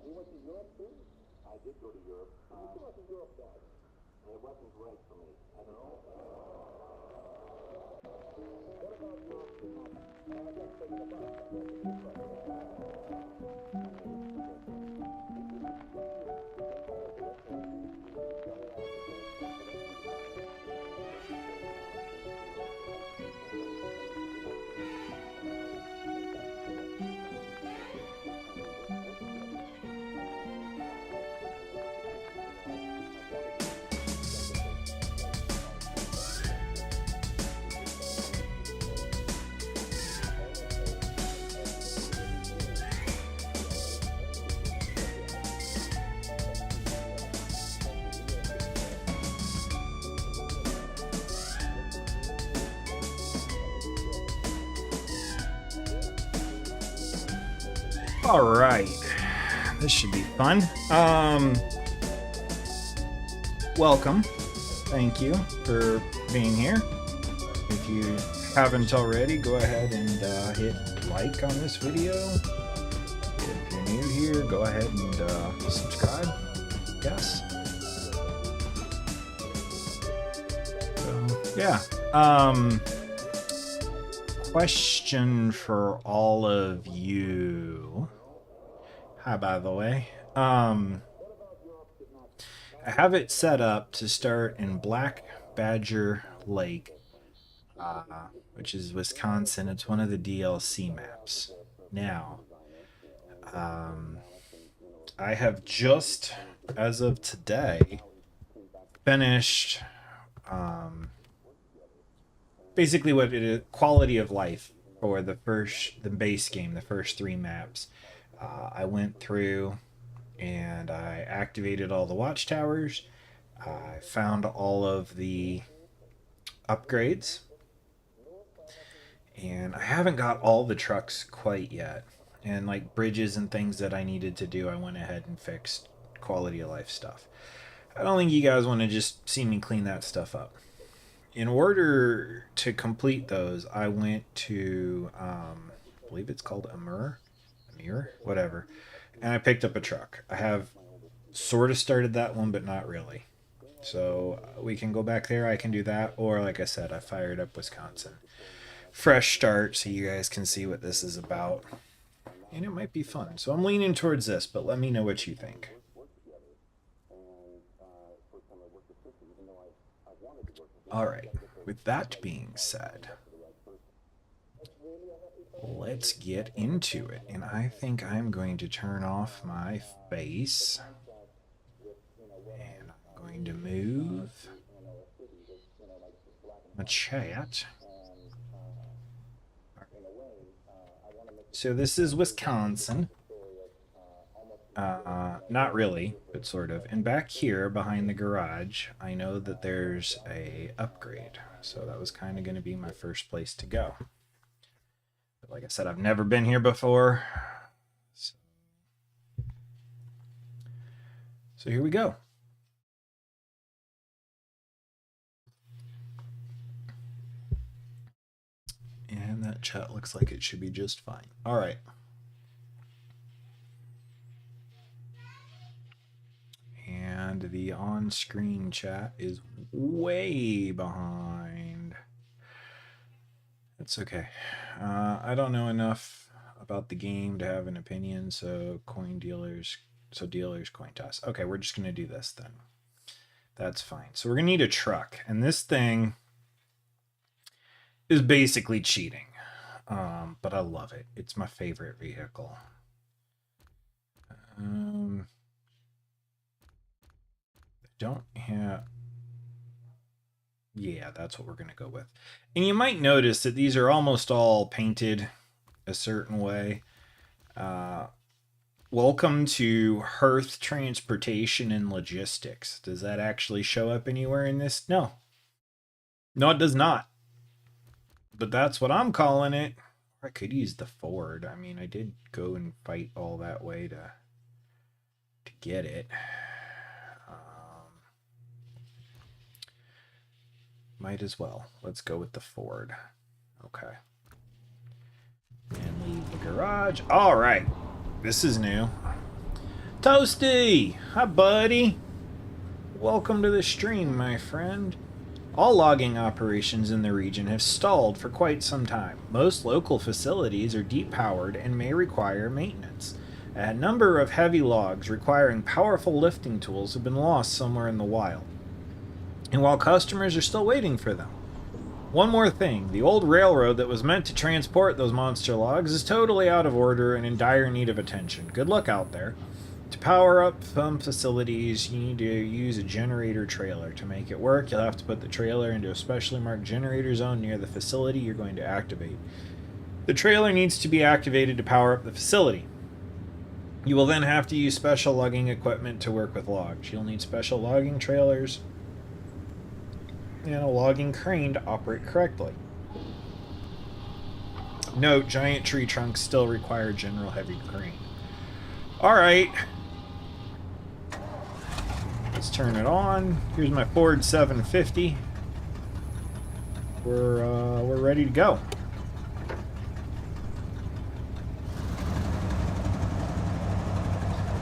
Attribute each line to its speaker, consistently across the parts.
Speaker 1: You went to Europe too? I did go to Europe. You went to Europe, Dad. It wasn't right for me. I don't know. What about your... let's take the bus.
Speaker 2: All right, this should be fun. Welcome. Thank you for being here. If you haven't already, go ahead and hit like on this video. If you're new here, go ahead and subscribe. Yes. So, yeah. Question for all of you. Hi, by the way. I have it set up to start in Black Badger Lake, which is Wisconsin. It's one of the DLC maps. Now, I have just, as of today, finished basically what it is, quality of life for the base game, the first 3 maps. I went through and I activated all the watchtowers. I found all of the upgrades. And I haven't got all the trucks quite yet. And like bridges and things that I needed to do, I went ahead and fixed quality of life stuff. I don't think you guys want to just see me clean that stuff up. In order to complete those, I went to, I believe it's called Amir, whatever, and I picked up a truck. I have sort of started that one, but not really. So we can go back there, I can do that, or like I said, I fired up Wisconsin. Fresh start, so you guys can see what this is about. And it might be fun. So I'm leaning towards this, but let me know what you think. All right, with that being said, let's get into it. And I think I'm going to turn off my face. And I'm going to move my chat. So this is Wisconsin. Not really, but sort of. And back here behind the garage, I know that there's a upgrade. So that was kind of going to be my first place to go. But like I said, I've never been here before. So here we go. And that chat looks like it should be just fine. All right. And the on-screen chat is way behind. It's okay. I don't know enough about the game to have an opinion, so dealers coin toss. Okay, we're just going to do this then. That's fine. So we're going to need a truck. And this thing is basically cheating. But I love it. It's my favorite vehicle. Don't have... Yeah, that's what we're going to go with. And you might notice that these are almost all painted a certain way. Welcome to Hearth Transportation and Logistics. Does that actually show up anywhere in this? No. No, it does not. But that's what I'm calling it. I could use the Ford. I mean, I did go and fight all that way to get it. Might as well. Let's go with the Ford. Okay. And leave the garage. All right. This is new. Toasty! Hi, buddy! Welcome to the stream, my friend. All logging operations in the region have stalled for quite some time. Most local facilities are depowered and may require maintenance. A number of heavy logs requiring powerful lifting tools have been lost somewhere in the wild. And while customers are still waiting for them. One more thing, the old railroad that was meant to transport those monster logs is totally out of order and in dire need of attention. Good luck out there. To power up some facilities, you need to use a generator trailer. To make it work, you'll have to put the trailer into a specially marked generator zone near the facility you're going to activate. The trailer needs to be activated to power up the facility. You will then have to use special logging equipment to work with logs. You'll need special logging trailers and a logging crane to operate correctly. Note, giant tree trunks still require general heavy crane. Alright. Let's turn it on. Here's my Ford 750. We're ready to go.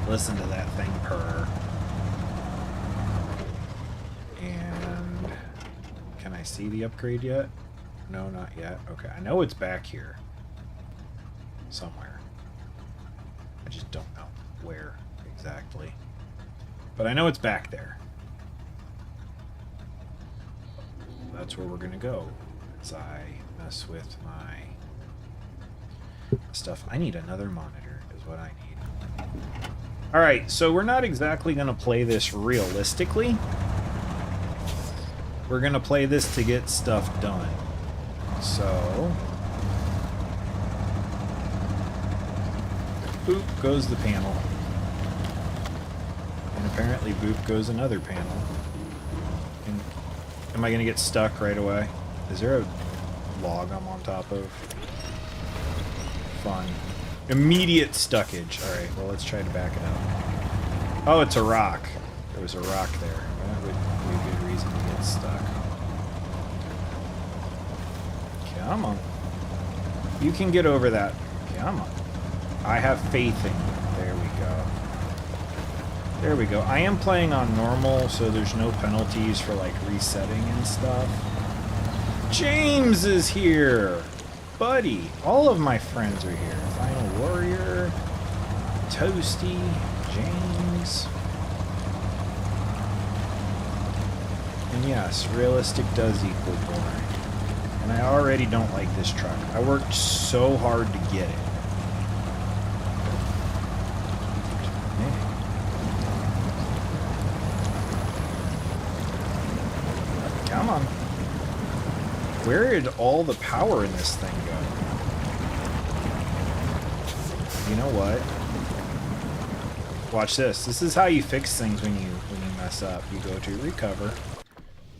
Speaker 2: Listen to that thing purr. And can I see the upgrade yet? No, not yet. Okay, I know it's back here somewhere. I just don't know where exactly. But I know it's back there. That's where we're gonna go as I mess with my stuff. I need another monitor is what I need. Alright, so we're not exactly gonna play this realistically. We're gonna play this to get stuff done. So boop goes the panel. And apparently boop goes another panel. And am I going to get stuck right away? Is there a log I'm on top of? Fun. Immediate stuckage. Alright, well let's try to back it up. Oh, it's a rock. There was a rock there. That would be a good reason to get stuck. Come on. You can get over that. Come on. I have faith in you. There we go. There we go. I am playing on normal, so there's no penalties for, like, resetting and stuff. James is here! Buddy! All of my friends are here. Final Warrior, Toasty, James. And yes, realistic does equal boring. And I already don't like this truck. I worked so hard to get it. Come on. Where did all the power in this thing go? You know what? Watch this. This is how you fix things when you mess up. You go to recover,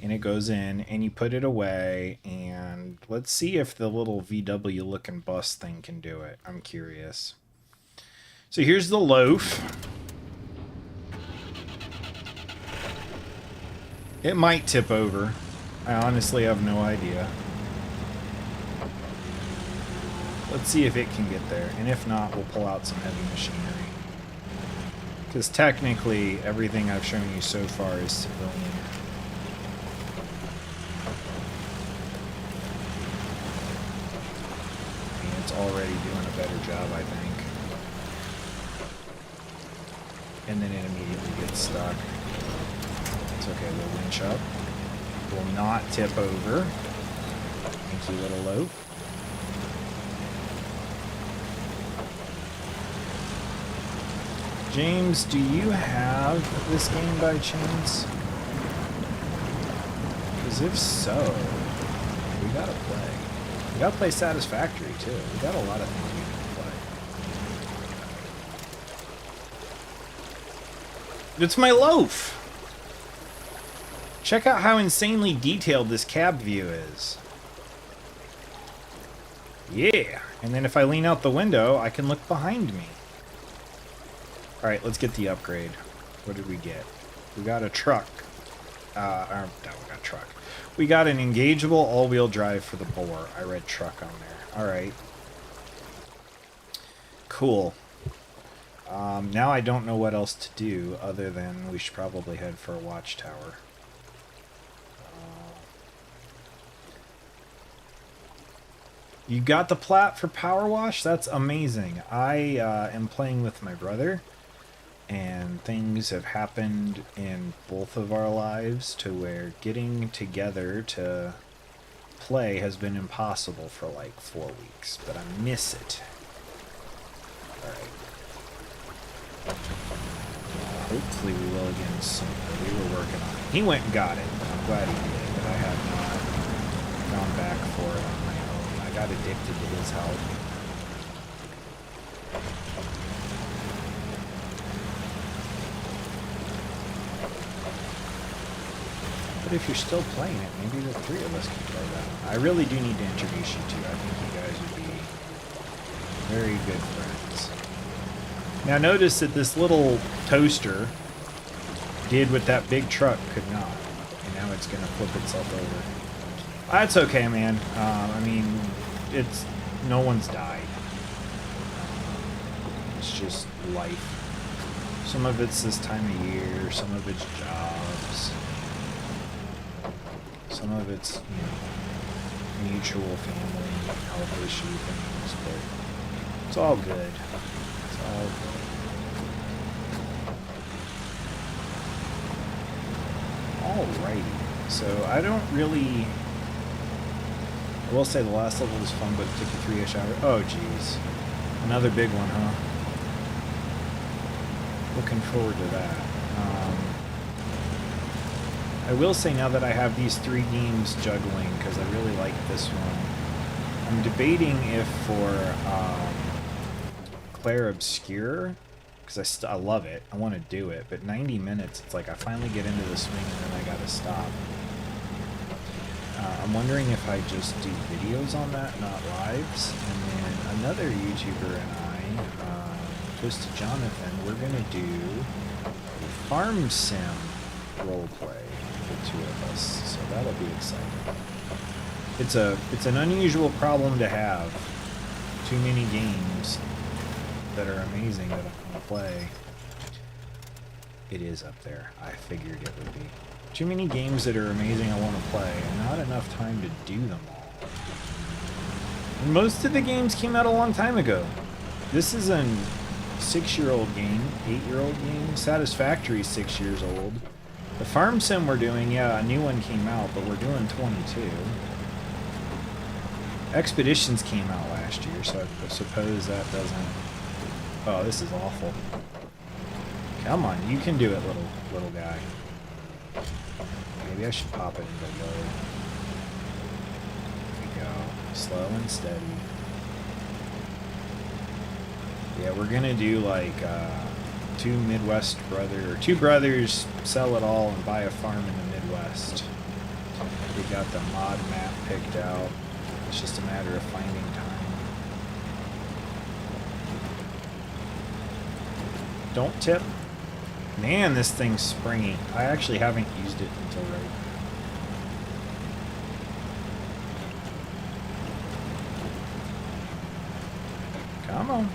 Speaker 2: and it goes in, and you put it away, and let's see if the little VW looking bus thing can do it. I'm curious. So here's the loaf. It might tip over. I honestly have no idea. Let's see if it can get there. And if not, we'll pull out some heavy machinery. Because technically, everything I've shown you so far is civilian. And it's already doing a better job, I think. And then it immediately gets stuck. It's okay, we'll winch up. Will not tip over. Thank you, little loaf. James, do you have this game by chance? Because if so, we gotta play. We gotta play Satisfactory too. We got a lot of things we can play. It's my loaf! Check out how insanely detailed this cab view is. Yeah, and then if I lean out the window, I can look behind me. Alright, let's get the upgrade. What did we get? We got a truck. No, we got a truck. We got an engageable all-wheel drive for the bore. I read truck on there. Alright. Cool. Now I don't know what else to do other than we should probably head for a watchtower. You got the plat for Power Wash? That's amazing. I am playing with my brother, and things have happened in both of our lives to where getting together to play has been impossible for like 4 weeks, but I miss it. Alright. Hopefully we will again soon. We were working on it. He went and got it. I'm glad he did, but I have not gone back for it on my own. I got addicted to his help. But if you're still playing it, maybe the three of us can play that. I really do need to introduce you to. I think you guys would be very good friends. Now notice that this little toaster did what that big truck could not. And now it's going to flip itself over. That's okay, man. I mean, it's... no one's died. It's just life. Some of it's this time of year, some of it's jobs. Some of it's, you know, mutual family, health issue things, but it's all good. It's all good. Alrighty, so I don't really... I will say the last level was fun, but it took you 3-ish hours. Oh, jeez. Another big one, huh? Looking forward to that. I will say now that I have these 3 games juggling, because I really like this one, I'm debating if for Claire Obscure, because I love it, I want to do it, but 90 minutes, it's like I finally get into the swing and then I gotta stop. I'm wondering if I just do videos on that, not lives, and then another YouTuber and I, close to Jonathan, we're gonna do a farm sim roleplay. The 2 of us, so that'll be exciting. It's an unusual problem to have. Too many games that are amazing that I want to play. It is up there. I figured it would be. Too many games that are amazing I want to play, and not enough time to do them all. And most of the games came out a long time ago. This is a 6-year-old game, 8-year-old game. Satisfactory 6 years old. The farm sim we're doing, yeah, a new one came out, but we're doing 22. Expeditions came out last year, so I suppose that doesn't... Oh, this is awful. Come on, you can do it, little guy. Maybe I should pop it into low. There we go. Slow and steady. Yeah, we're gonna do like, 2 Midwest two brothers sell it all and buy a farm in the Midwest. We got the mod map picked out. It's just a matter of finding time. Don't tip. Man, this thing's springy. I actually haven't used it until right. Come on.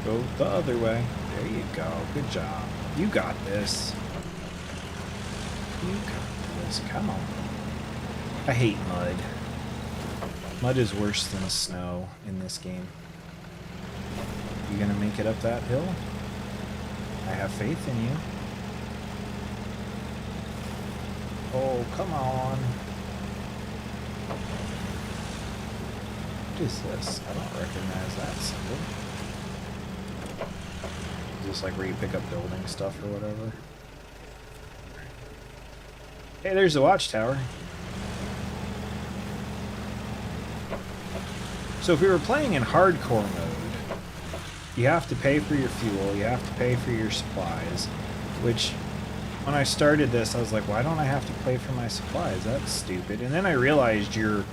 Speaker 2: Go the other way. There you go. Good job. You got this. You got this. Come on. I hate mud. Mud is worse than snow in this game. You gonna make it up that hill? I have faith in you. Oh, come on. What is this? I don't recognize that symbol. Is this like where you pick up building stuff or whatever? Hey, there's the watchtower. So if we were playing in hardcore mode, you have to pay for your fuel, you have to pay for your supplies, which when I started this, I was like, why don't I have to pay for my supplies? That's stupid. And then I realized you're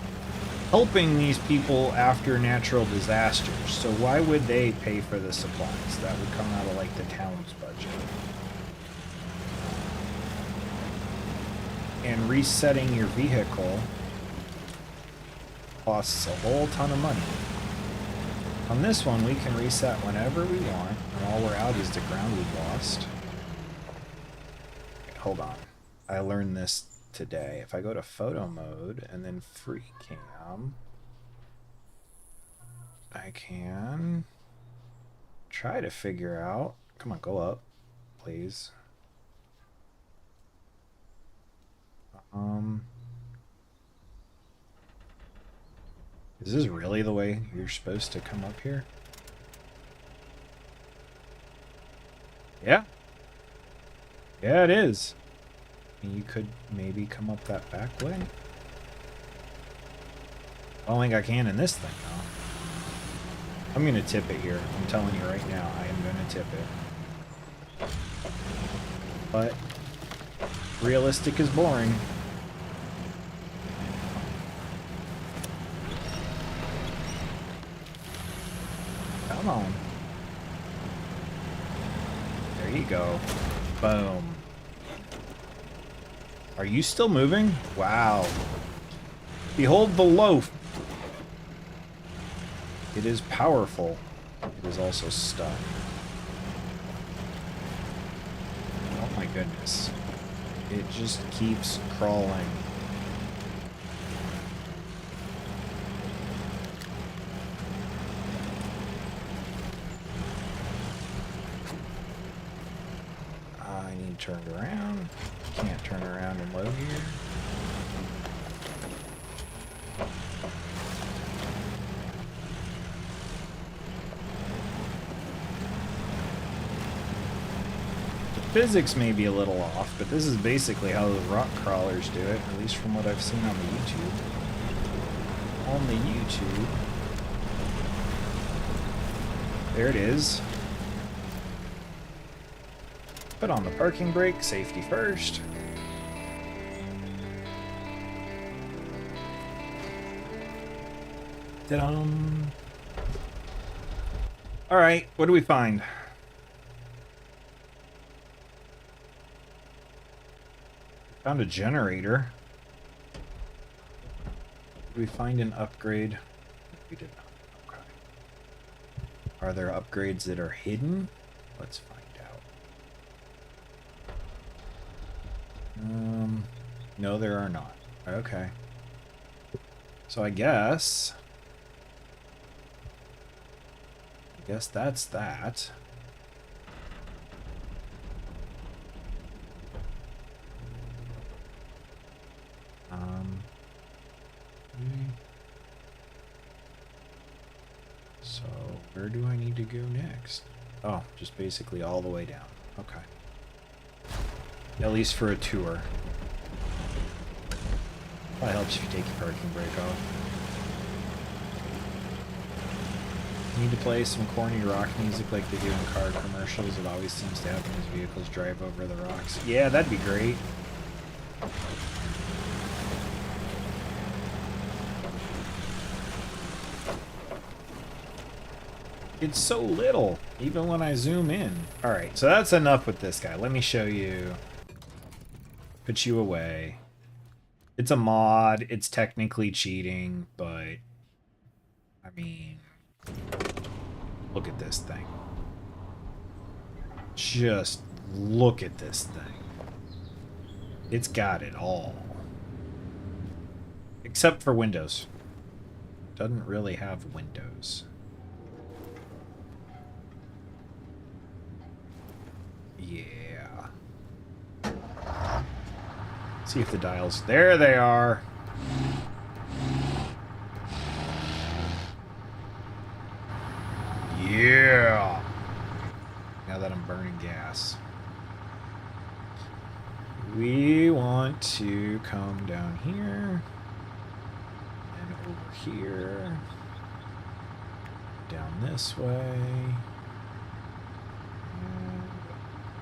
Speaker 2: helping these people after natural disasters, so why would they pay for the supplies? That would come out of like the town's budget. And resetting your vehicle costs a whole ton of money. On this one, we can reset whenever we want, and all we're out is the ground we've lost. Wait, hold on. I learned this today. If I go to photo mode and then free cam, I can try to figure out. Come on, go up, please. Is this really the way you're supposed to come up here? Yeah. Yeah, it is. You could maybe come up that back way. I don't think I can in this thing, though. I'm gonna tip it here. I'm telling you right now, I am gonna tip it. But realistic is boring. Come on. There you go. Boom. Are you still moving? Wow. Behold the loaf. It is powerful. It is also stuck. Oh my goodness. It just keeps crawling. I need turned around. Can't turn around in low gear. Physics may be a little off, but this is basically how the rock crawlers do it, at least from what I've seen on the YouTube. On the YouTube. There it is. Put on the parking brake, safety first. Ta-dum. Alright, what do we find? Found a generator. Did we find an upgrade? We did not. Okay. Are there upgrades that are hidden? Let's find out. No, there are not. Okay. So I guess that's that. So where do I need to go next? Oh, just basically all the way down. Okay. At least for a tour. Probably helps if you take your parking brake off. Need to play some corny rock music like they do in car commercials. It always seems to happen as vehicles drive over the rocks. Yeah, that'd be great. It's so little, even when I zoom in. Alright, so that's enough with this guy. Let me show you. Put you away. It's a mod. It's technically cheating, but I mean, look at this thing. Just look at this thing. It's got it all. Except for windows. Doesn't really have windows. Yeah. See if the dials... There they are! Yeah! Now that I'm burning gas. We want to come down here. And over here. Down this way.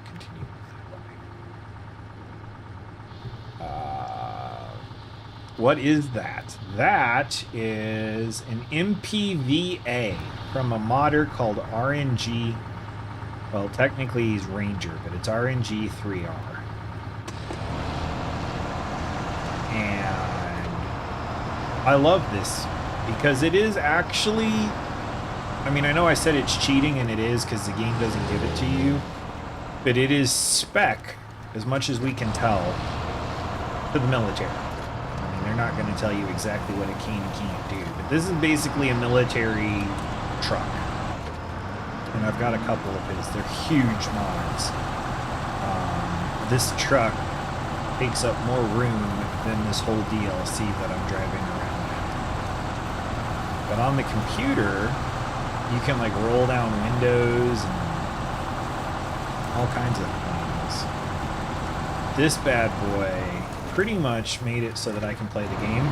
Speaker 2: Continue that way. What is that? That is an MPVA from a modder called RNG. Well, technically he's Ranger, but it's RNG 3R. And I love this because it is actually I mean, I know I said it's cheating, and it is because the game doesn't give it to you, but it is spec, as much as we can tell, to the military. I mean, they're not going to tell you exactly what it can and can't do, but this is basically a military truck. And I've got a couple of his. They're huge mods. This truck takes up more room than this whole DLC that I'm driving around in. But on the computer, you can like roll down windows and all kinds of things. This bad boy pretty much made it so that I can play the game.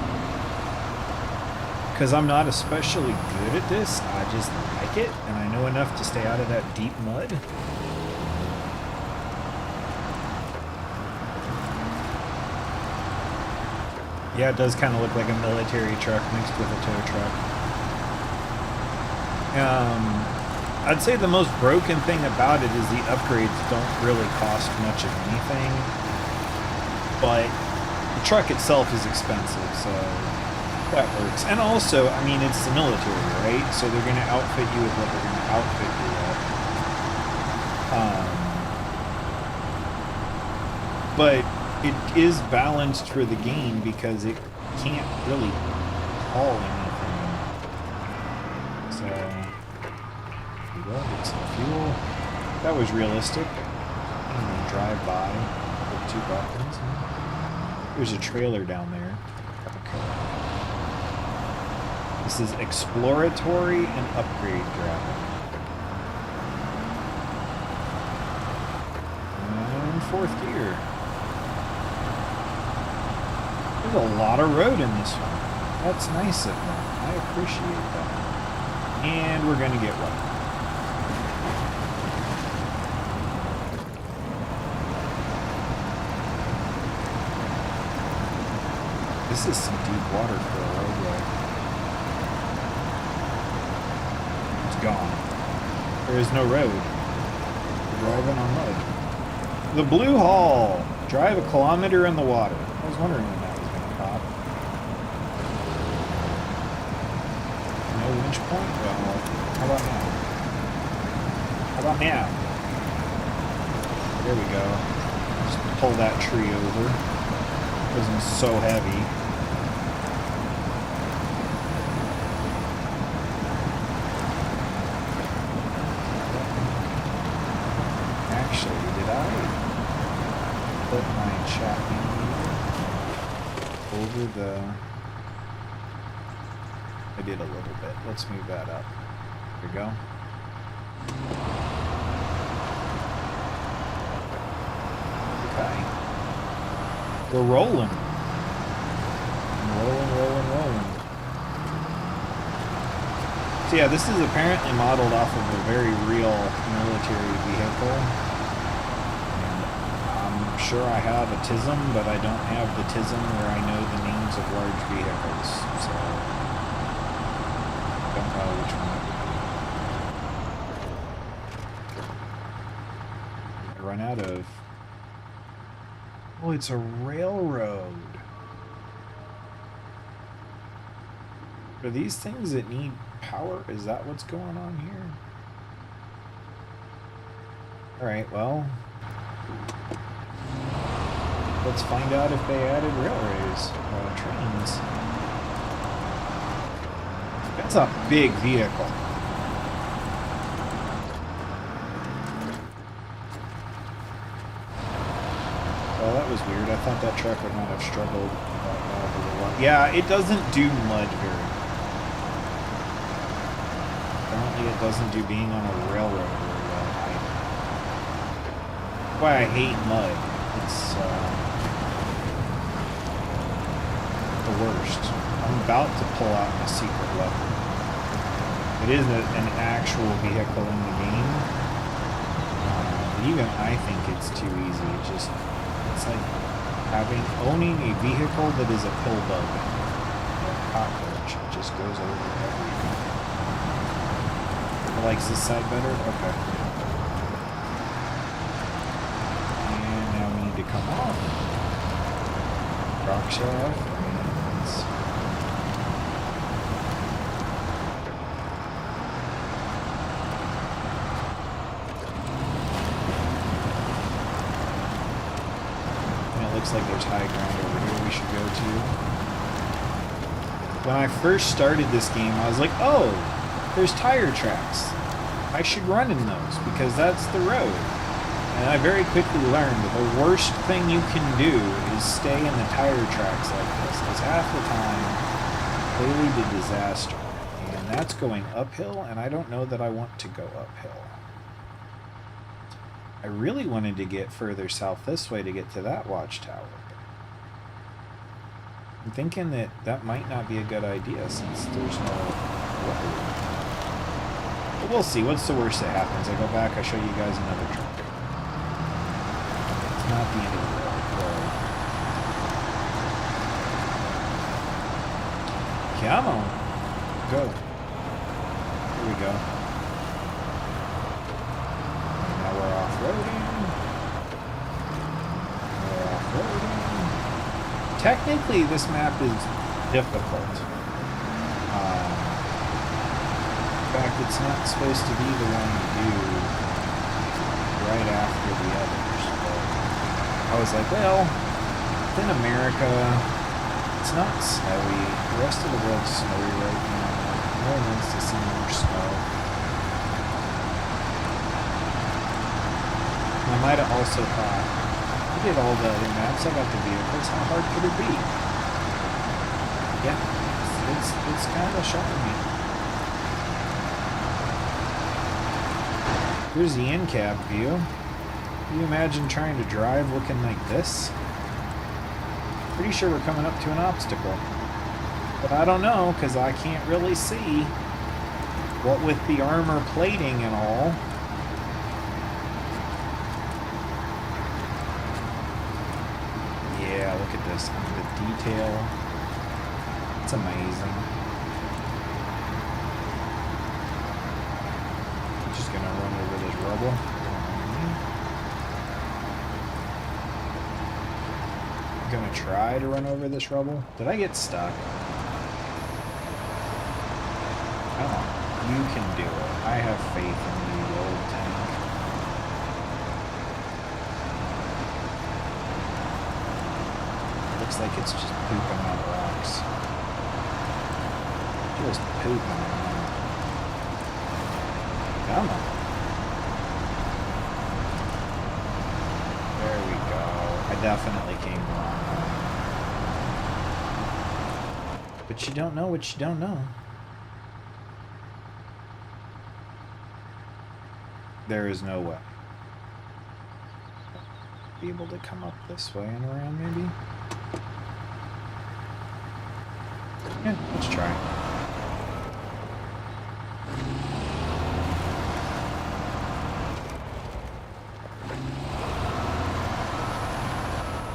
Speaker 2: Because I'm not especially good at this, I just like it, and I know enough to stay out of that deep mud. Yeah, it does kind of look like a military truck mixed with a tow truck. I'd say the most broken thing about it is the upgrades don't really cost much of anything, but the truck itself is expensive, so that works. And also, I mean, it's the military, right? So they're going to outfit you with what they're going to outfit you with. But it is balanced for the game because it can't really haul anything. So, we go get some fuel. That was realistic. And drive by with 2 buttons. There's a trailer down there. Okay. This is exploratory and upgrade driving. And 4th gear. There's a lot of road in this one. That's nice of them. I appreciate that. And we're going to get wet. This is some deep water for a roadway. It's gone. There is no road. We're driving on mud. The Blue Hall. Drive a kilometer in the water. I was wondering when that was going to pop. No winch point? Well, how about now? How about now? There we go. Just pull that tree over. It wasn't so heavy. Actually, did I put my tracking over the... I did a little bit. Let's move that up. There we go. Okay. We're rolling. Rolling. So yeah, this is apparently modeled off of a very real military vehicle. And I'm sure I have a TISM, but I don't have the TISM where I know the names of large vehicles. So I don't know which one it would be. I run out of... Oh, it's a railroad. Are these things that need power? Is that what's going on here? Alright, well... let's find out if they added railways, trains. That's a big vehicle. Well, that was weird. I thought that truck would not have struggled that well. Yeah, it doesn't do mud very well. Apparently it doesn't do being on a railroad very well either. That's why I hate mud. It's the worst. I'm about to pull out my secret weapon. It is an actual vehicle in the game. But even I think it's too easy. It's like owning a vehicle that is a pill bug. A cockroach. It just goes over everything. It likes this side better? Okay. And now we need to come off. Rock shaft. And... looks like there's high ground over here we should go to. When I first started this game, I was like, oh, there's tire tracks. I should run in those because that's the road. And I very quickly learned that the worst thing you can do is stay in the tire tracks like this, because half the time they lead to disaster. And that's going uphill, and I don't know that I want to go uphill. I really wanted to get further south this way to get to that watchtower. I'm thinking that that might not be a good idea since there's no road. But we'll see. What's the worst that happens? I go back, I show you guys another truck. It's not the end of the road. Come on. Go. Here we go. Now we're off-roading. We're off-roading. Technically, this map is difficult. In fact, it's not supposed to be the one you do right after the others. But I was like, well, in America, it's not snowy. The rest of the world's snowy right now. No one wants to see more snow. And I might have also thought, I did all the other maps, I got the vehicles, how hard could it be? Yeah, it's kind of shocking me. Here's the in-cab view. Can you imagine trying to drive looking like this? Pretty sure we're coming up to an obstacle. But I don't know, because I can't really see. What with the armor plating and all. Yeah, look at this. The detail. It's amazing. I'm just gonna run over this rubble. I'm gonna try to run over this rubble. Did I get stuck? Come on. You can do it. I have faith in you, old tank. Looks like it's just pooping on rocks. Just pooping on them. Come on. There we go. I definitely came wrong. But you don't know what you don't know. There is no way. Be able to come up this way and around, maybe? Yeah, let's try.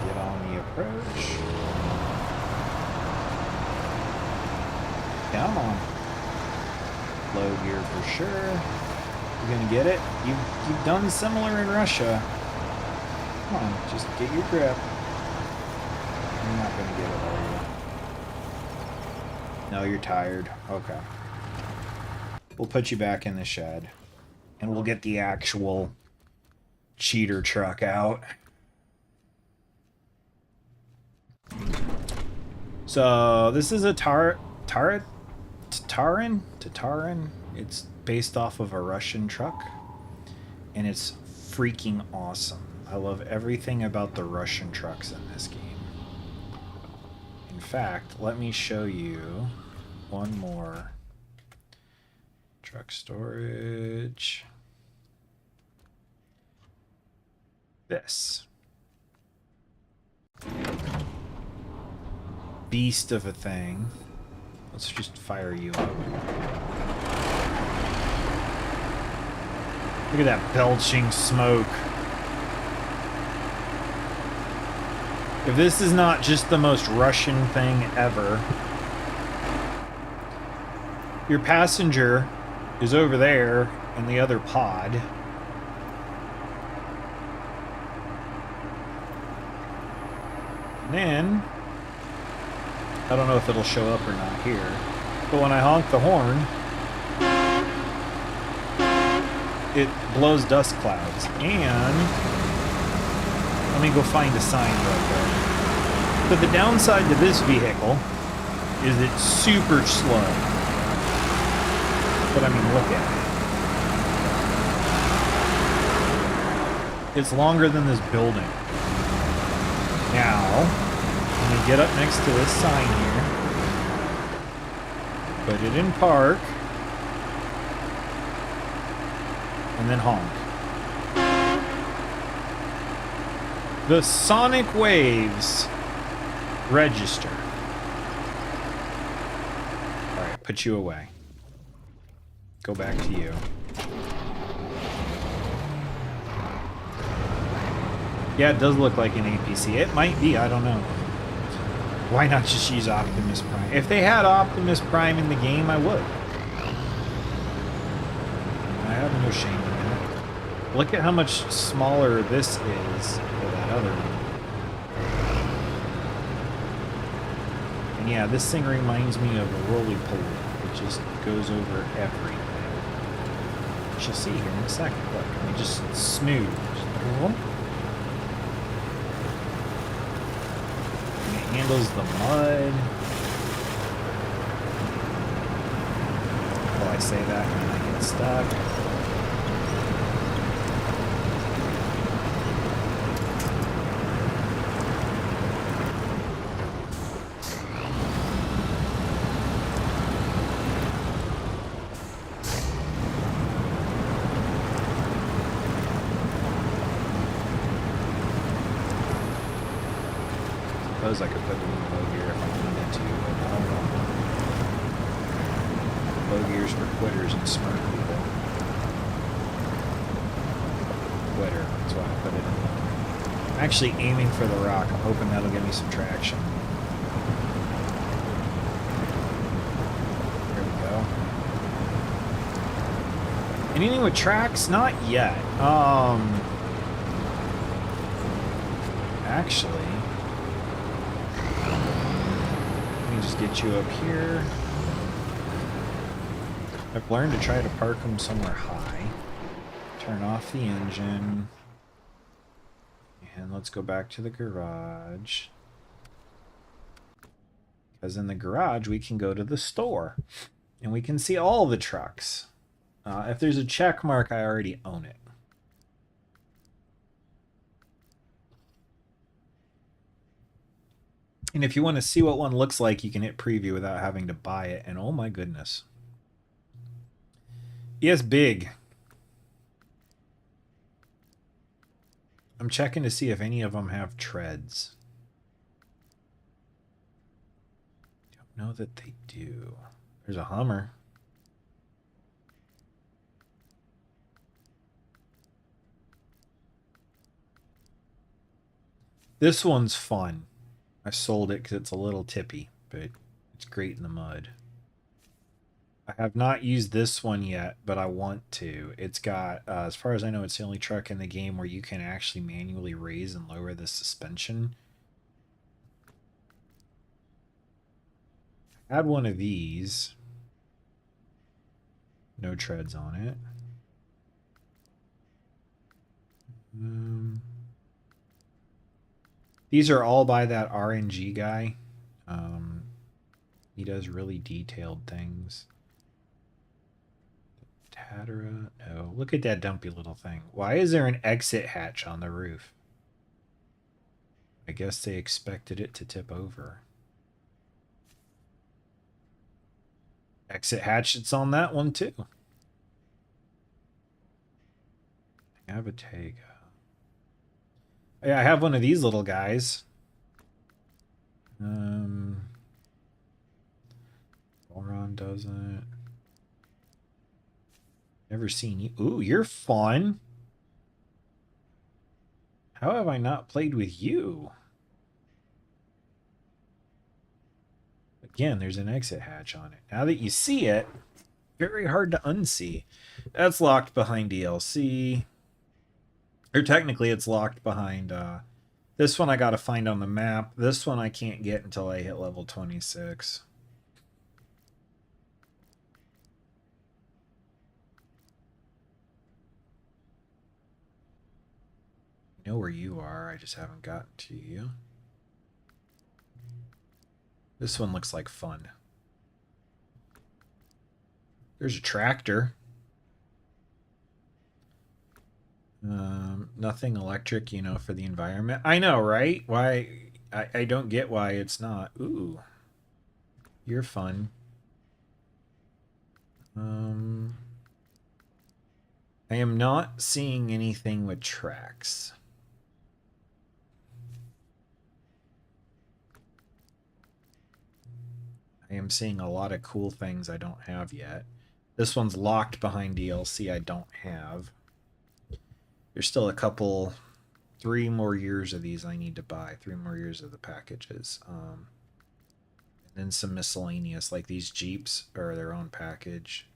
Speaker 2: Get on the approach. Come on. Low gear for sure. You're gonna get it? You've done similar in Russia. Come on, just get your grip. You're not gonna get it, are you? No, you're tired. Okay. We'll put you back in the shed. And we'll get the actual cheater truck out. So, this is a Tatarin? It's based off of a Russian truck, and it's freaking awesome. I love everything about the Russian trucks in this game. In fact, let me show you one more. Truck storage. This. Beast of a thing. Let's just fire you up. Look at that belching smoke. If this is not just the most Russian thing ever. Your passenger is over there in the other pod. And then, I don't know if it'll show up or not here, but when I honk the horn, it blows dust clouds, and Let me go find a sign real quick. But the downside to this vehicle is it's super slow. But I mean, look at it. It's longer than this building. Now, let me get up next to this sign here. Put it in park. And then honk. The sonic waves register. Alright, put you away. Go back to you. Yeah, it does look like an APC. It might be, I don't know. Why not just use Optimus Prime? If they had Optimus Prime in the game, I would. I have no shame in that. Look at how much smaller this is than that other one. And yeah, this thing reminds me of a roly poly. It just goes over everything. You shall see here in a second. Look, I mean, just smooth. And it handles the mud. Will I say that and I get stuck? I suppose I could put it in low gear if I wanted to, but I don't know. Low gear's for quitters and smart people. Quitter, that's why I put it in. I'm actually aiming for the rock. I'm hoping that'll give me some traction. There we go. Anything with tracks? Not yet. Actually, just get you up here. I've learned to try to park them somewhere high. Turn off the engine. And let's go back to the garage. Because in the garage we can go to the store. And we can see all the trucks. If there's a check mark, I already own it. And if you want to see what one looks like, you can hit preview without having to buy it. And oh my goodness. Yes, big. I'm checking to see if any of them have treads. Don't know that they do. There's a Hummer. This one's fun. I sold it because it's a little tippy, but it's great in the mud. I have not used this one yet, but I want to. It's got, as far as I know, it's the only truck in the game where you can actually manually raise and lower the suspension. I had one of these. No treads on it. These are all by that RNG guy. He does really detailed things. Tatara, no. Look at that dumpy little thing. Why is there an exit hatch on the roof? I guess they expected it to tip over. Exit hatch, it's on that one too. Avatega. Yeah, I have one of these little guys. Boron doesn't. Never seen you. Ooh, you're fun. How have I not played with you? Again, there's an exit hatch on it. Now that you see it, very hard to unsee. That's locked behind DLC. Or technically it's locked behind, this one I gotta find on the map. This one I can't get until I hit level 26. I know where you are, I just haven't gotten to you. This one looks like fun. There's a tractor. Nothing electric, you know, for the environment. I know, right? Why? I don't get why it's not. Ooh. You're fun. I am not seeing anything with tracks. I am seeing a lot of cool things I don't have yet. This one's locked behind DLC I don't have. There's still a couple, 3 more years of these I need to buy. 3 more years of the packages. And then some miscellaneous, like these Jeeps are their own package.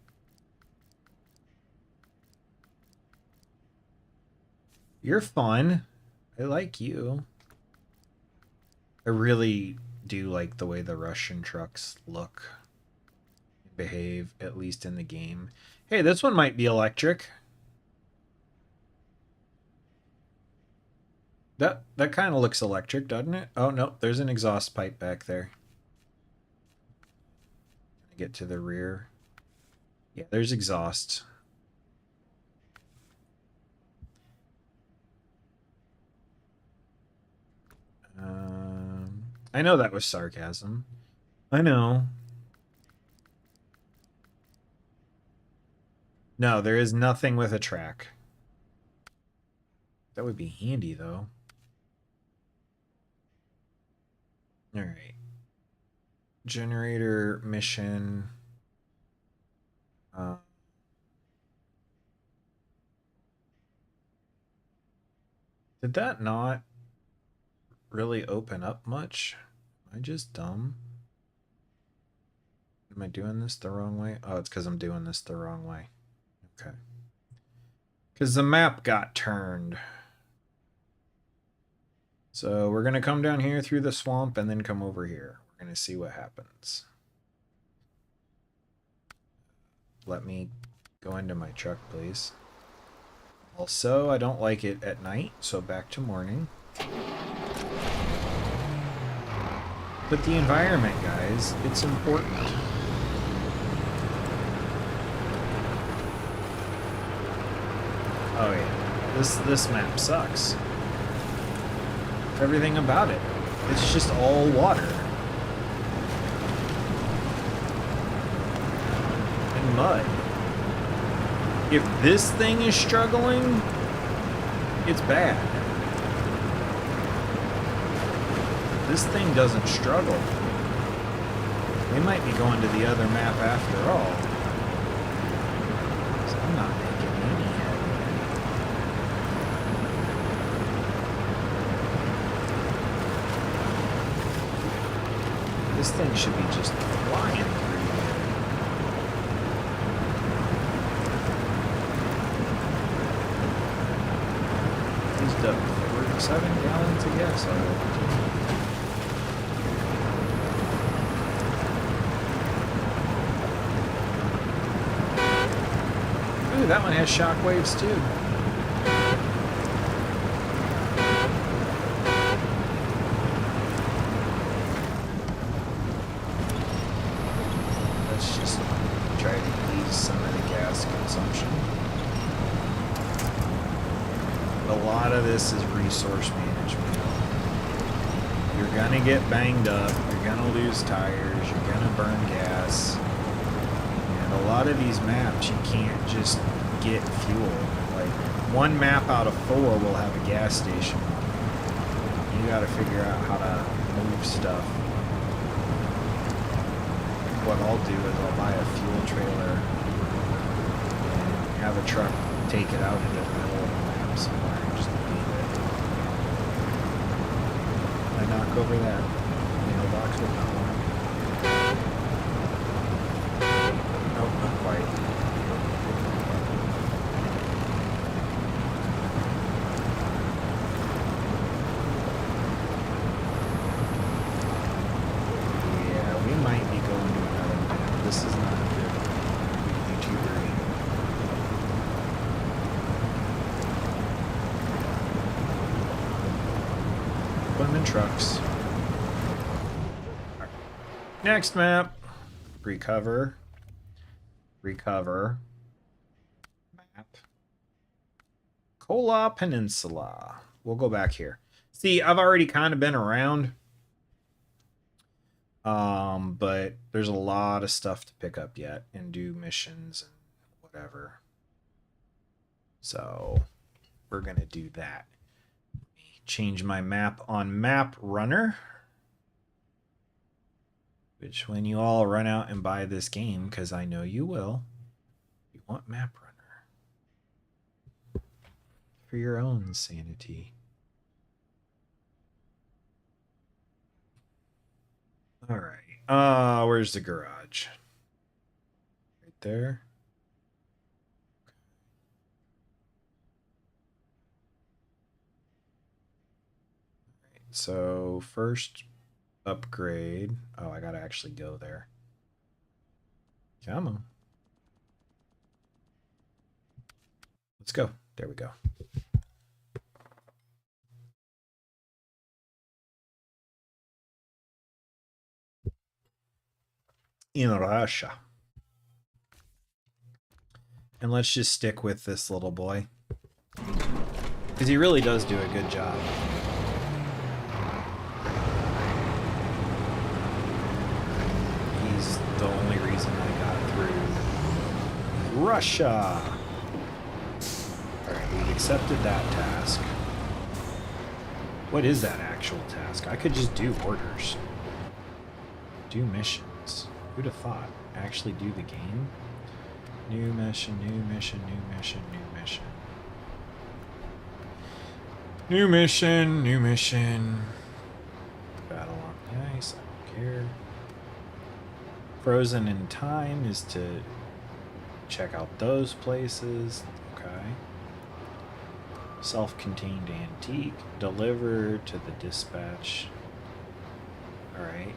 Speaker 2: You're fun. I like you. I really do like the way the Russian trucks look and behave, at least in the game. Hey, this one might be electric. That kind of looks electric, doesn't it? Oh, no, there's an exhaust pipe back there. Get to the rear. Yeah, there's exhaust. I know that was sarcasm. I know. No, there is nothing with a track. That would be handy, though. All right. Generator mission. Did that not really open up much? Am I just dumb? Am I doing this the wrong way? Oh, it's because I'm doing this the wrong way. Okay. Because the map got turned. So we're going to come down here through the swamp and then come over here. We're going to see what happens. Let me go into my truck, please. Also, I don't like it at night, so back to morning. But the environment, guys, it's important. Oh yeah, this map sucks. Everything about it. It's just all water. And mud. If this thing is struggling, it's bad. This thing doesn't struggle. We might be going to the other map after all. So I'm not making any headway. This thing should be just flying through here. Used up 47 gallons of gas already. Ooh, that one has shockwaves too. Let's just try to ease some of the gas consumption. A lot of this is resource management. You're gonna get banged up, you're gonna lose tires, you're gonna burn gas. A lot of these maps you can't just get fuel. Like one map out of 4 will have a gas station. You gotta figure out how to move stuff. What I'll do is I'll buy a fuel trailer and have a truck take it out into the middle of the map somewhere and just leave it. I knock over that mailbox with that one. Nope, not quite. Yeah, we might be going to another map. This is not good YouTubery. put them in trucks. Right. Next map. Recover. Recover. Map. Kola Peninsula. We'll go back here. See, I've already kind of been around. But there's a lot of stuff to pick up yet and do missions and whatever. So we're gonna do that. Change my map on Map Runner. Which when you all run out and buy this game, because I know you will, you want Map Runner. For your own sanity. Alright. Where's the garage? Right there. Right, so first upgrade. Oh, I gotta actually go there. Come on. Let's go. There we go. In Russia. And let's just stick with this little boy. Because he really does do a good job. He's the only reason I got through Russia. Alright, we've accepted that task. What is that actual task? I could just do orders. Do missions. Who'd have thought? Actually do the game? New mission, new mission, new mission, new mission. New mission, new mission. Battle on the ice, I don't care. Frozen in time is to check out those places. Okay. Self-contained antique. Deliver to the dispatch. Alright.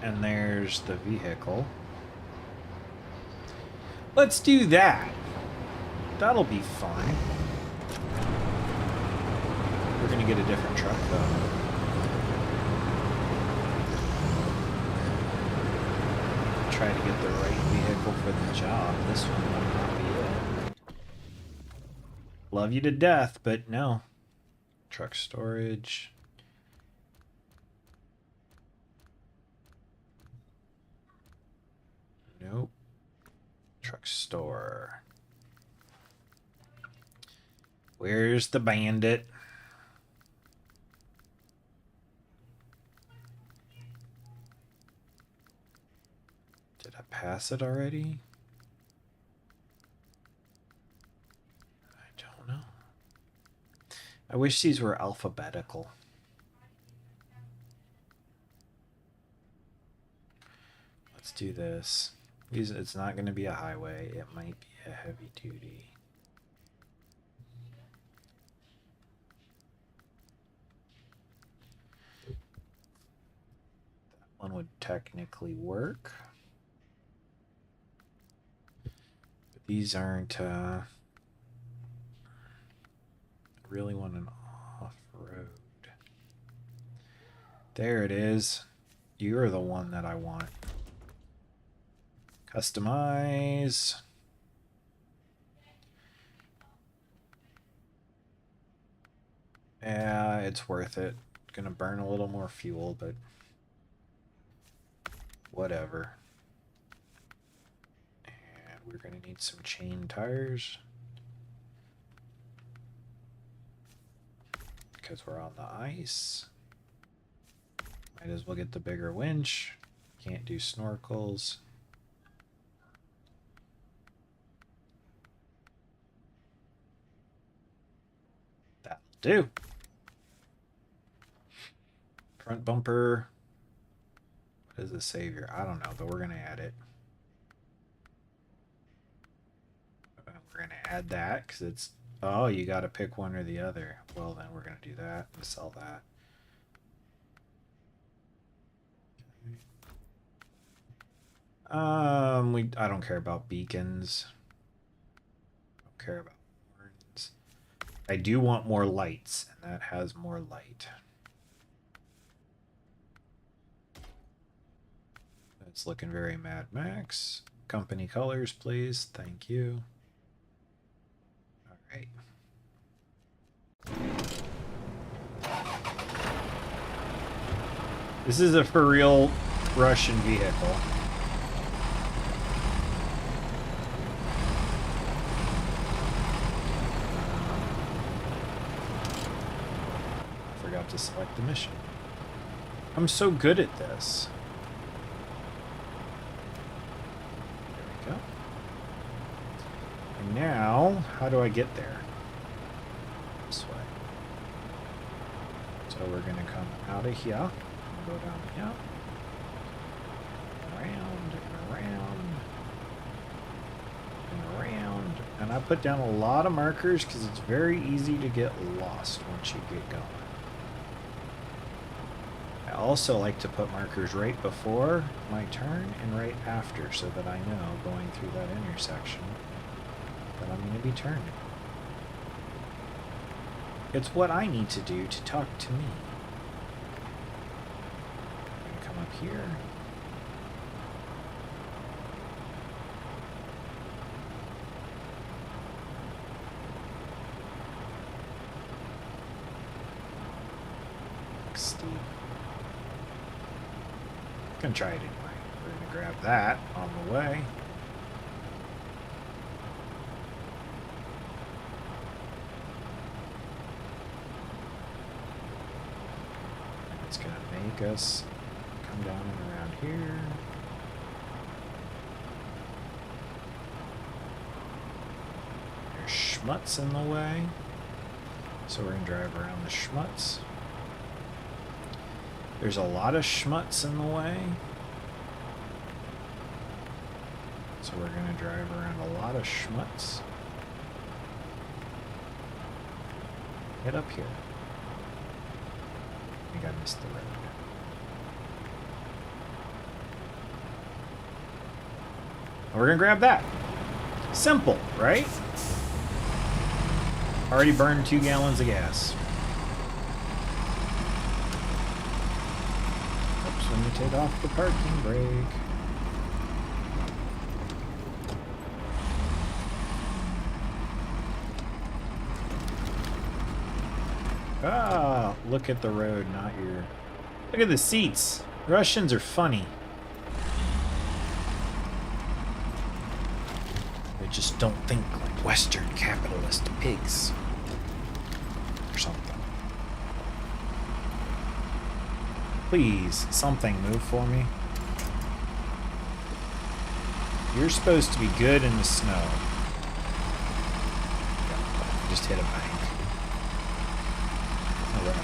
Speaker 2: And there's the vehicle. Let's do that. That'll be fun. We're gonna get a different truck though. Try to get the right vehicle for the job. This one might not be it. Love you to death, but no. Truck storage. Nope. Truck store. Where's the bandit? Did I pass it already? I don't know. I wish these were alphabetical. Let's do this. It's not going to be a highway. It might be a heavy duty. That one would technically work. But these aren't... I really want an off-road. There it is. You're the one that I want. Customize. Yeah, it's worth it. Gonna burn a little more fuel, but whatever. And we're gonna need some chain tires. Because we're on the ice. Might as well get the bigger winch. Can't do snorkels. That'll do. Front bumper. What is the savior? I don't know, but we're gonna add it. We're gonna add that because it's... Oh, you gotta pick one or the other. Well, then we're gonna do that and sell that. I don't care about beacons. Don't care about horns. I do want more lights, and that has more light. It's looking very Mad Max. Company colors, please. Thank you. All right. This is a for real Russian vehicle. I forgot to select the mission. I'm so good at this. There we go. And now, how do I get there? This way. So we're going to come out of here. Go down here. Around and around. And around. And I put down a lot of markers because it's very easy to get lost once you get going. I also like to put markers right before my turn and right after so that I know going through that intersection that I'm going to be turning. It's what I need to do to talk to me. I'm going to come up here. Steep. Gonna try it anyway. We're gonna grab that on the way. And it's gonna make us come down and around here. There's schmutz in the way. So we're gonna drive around the schmutz. There's a lot of schmutz in the way. So we're going to drive around a lot of schmutz. Get up here. I think I missed the road. We're going to grab that. Simple, right? Already burned 2 gallons of gas. When you take off the parking brake. Ah, look at the road, not your... Look at the seats. Russians are funny. They just don't think like Western capitalist pigs. Or something. Please, something move for me. You're supposed to be good in the snow. Just hit a bank. Alright.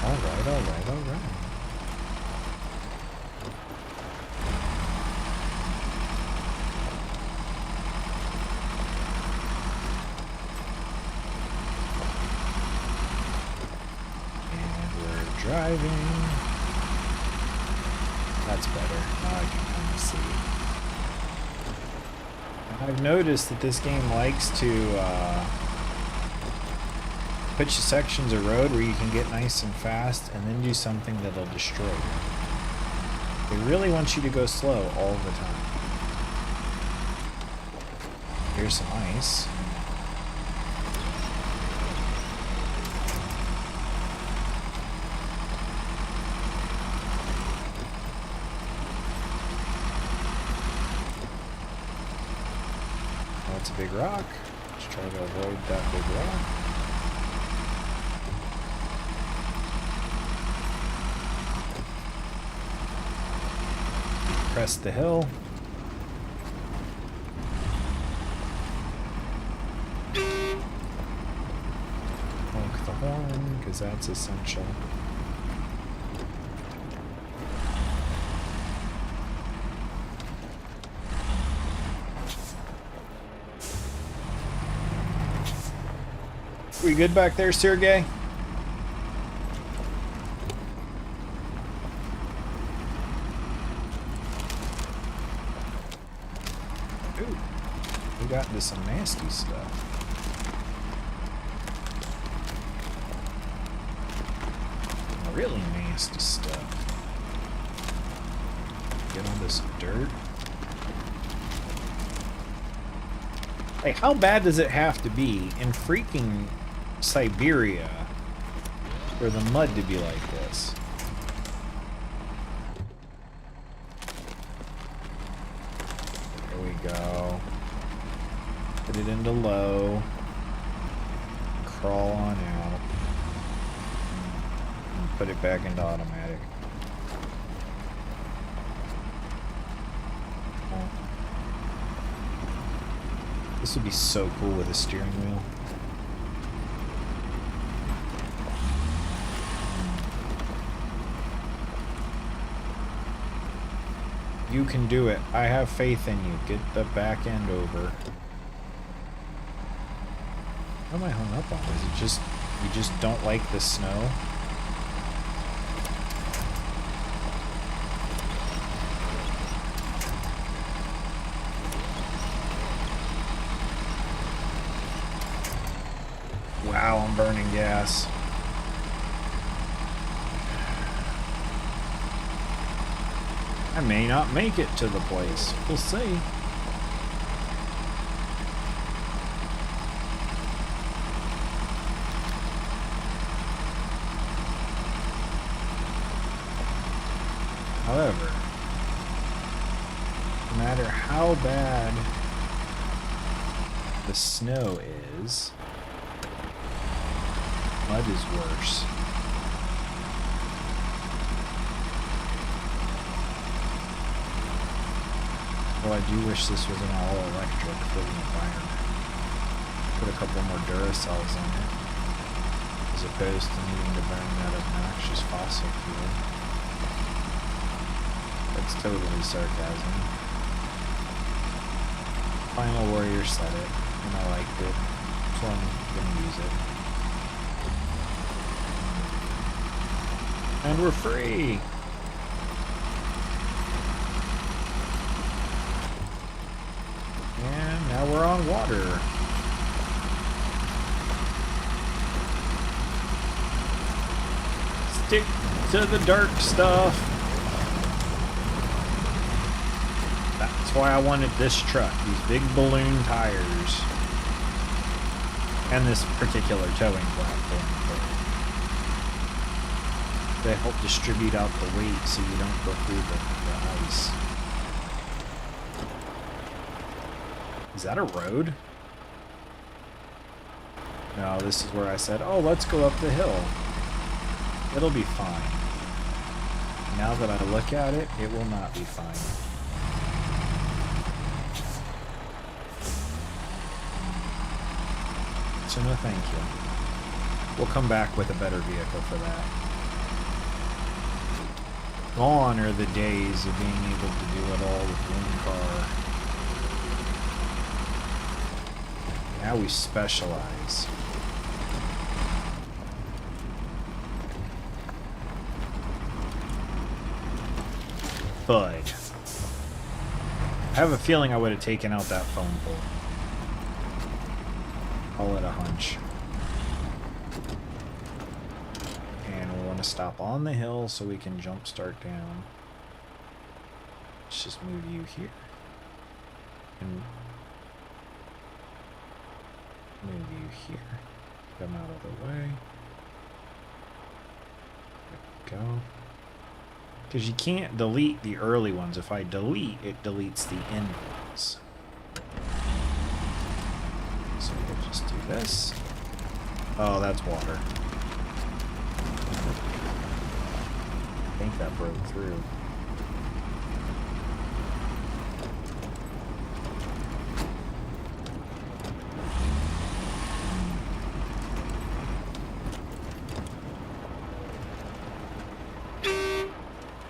Speaker 2: Alright, alright, alright. Driving. That's better. Now I can kind of see. I've noticed that this game likes to put you sections of road where you can get nice and fast and then do something that'll destroy you. They really want you to go slow all the time. Here's some ice. That's a big rock. Let's try to avoid that big rock. Crest the hill. Honk the horn, because that's essential. We good back there, Sergey? Ooh, we got into some nasty stuff. Really nasty stuff. Get on this dirt. Like, how bad does it have to be in freaking Siberia for the mud to be like this? There we go. Put it into low. Crawl on out. And put it back into automatic. This would be so cool with a steering wheel. You can do it. I have faith in you. Get the back end over. What am I hung up on? Is it just, you just don't like the snow? Wow, I'm burning gas. I may not make it to the place. We'll see. However, no matter how bad the snow is, mud is worse. Well, I do wish this was an all-electric for the environment. Put a couple more Duracells in it, as opposed to needing to burn that obnoxious fossil fuel. That's totally sarcasm. Final Warrior said it, and I liked it, so I'm gonna use it. And we're free! And now we're on water. Stick to the dark stuff. That's why I wanted this truck. These big balloon tires. And this particular towing platform. They help distribute out the weight so you don't go through the ice. Is that a road? No, this is where I said, oh, let's go up the hill. It'll be fine. Now that I look at it, it will not be fine. So no thank you. We'll come back with a better vehicle for that. Gone are the days of being able to do it all with one car. Now we specialize. But I have a feeling I would have taken out that phone pole. Call it a hunch. And we want to stop on the hill so we can jump start down. Let's just move you here. And move you here. Come out of the way. There we go. Because you can't delete the early ones. If I delete, it deletes the end ones. So we'll just do this. Oh, that's water. I think that broke through.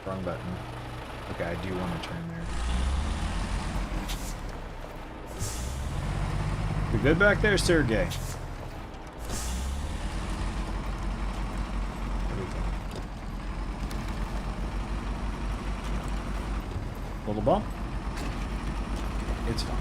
Speaker 2: Wrong button. Okay, I do want to turn there. You good back there, Sergey? There we go. Little bump. It's fine.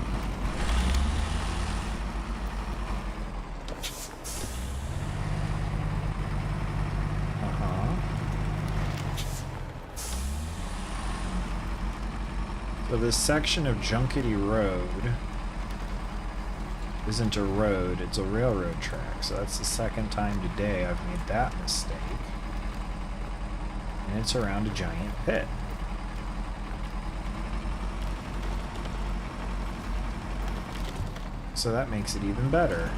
Speaker 2: So this section of Junkety Road isn't a road, it's a railroad track. So that's the second time today I've made that mistake. And it's around a giant pit. So that makes it even better.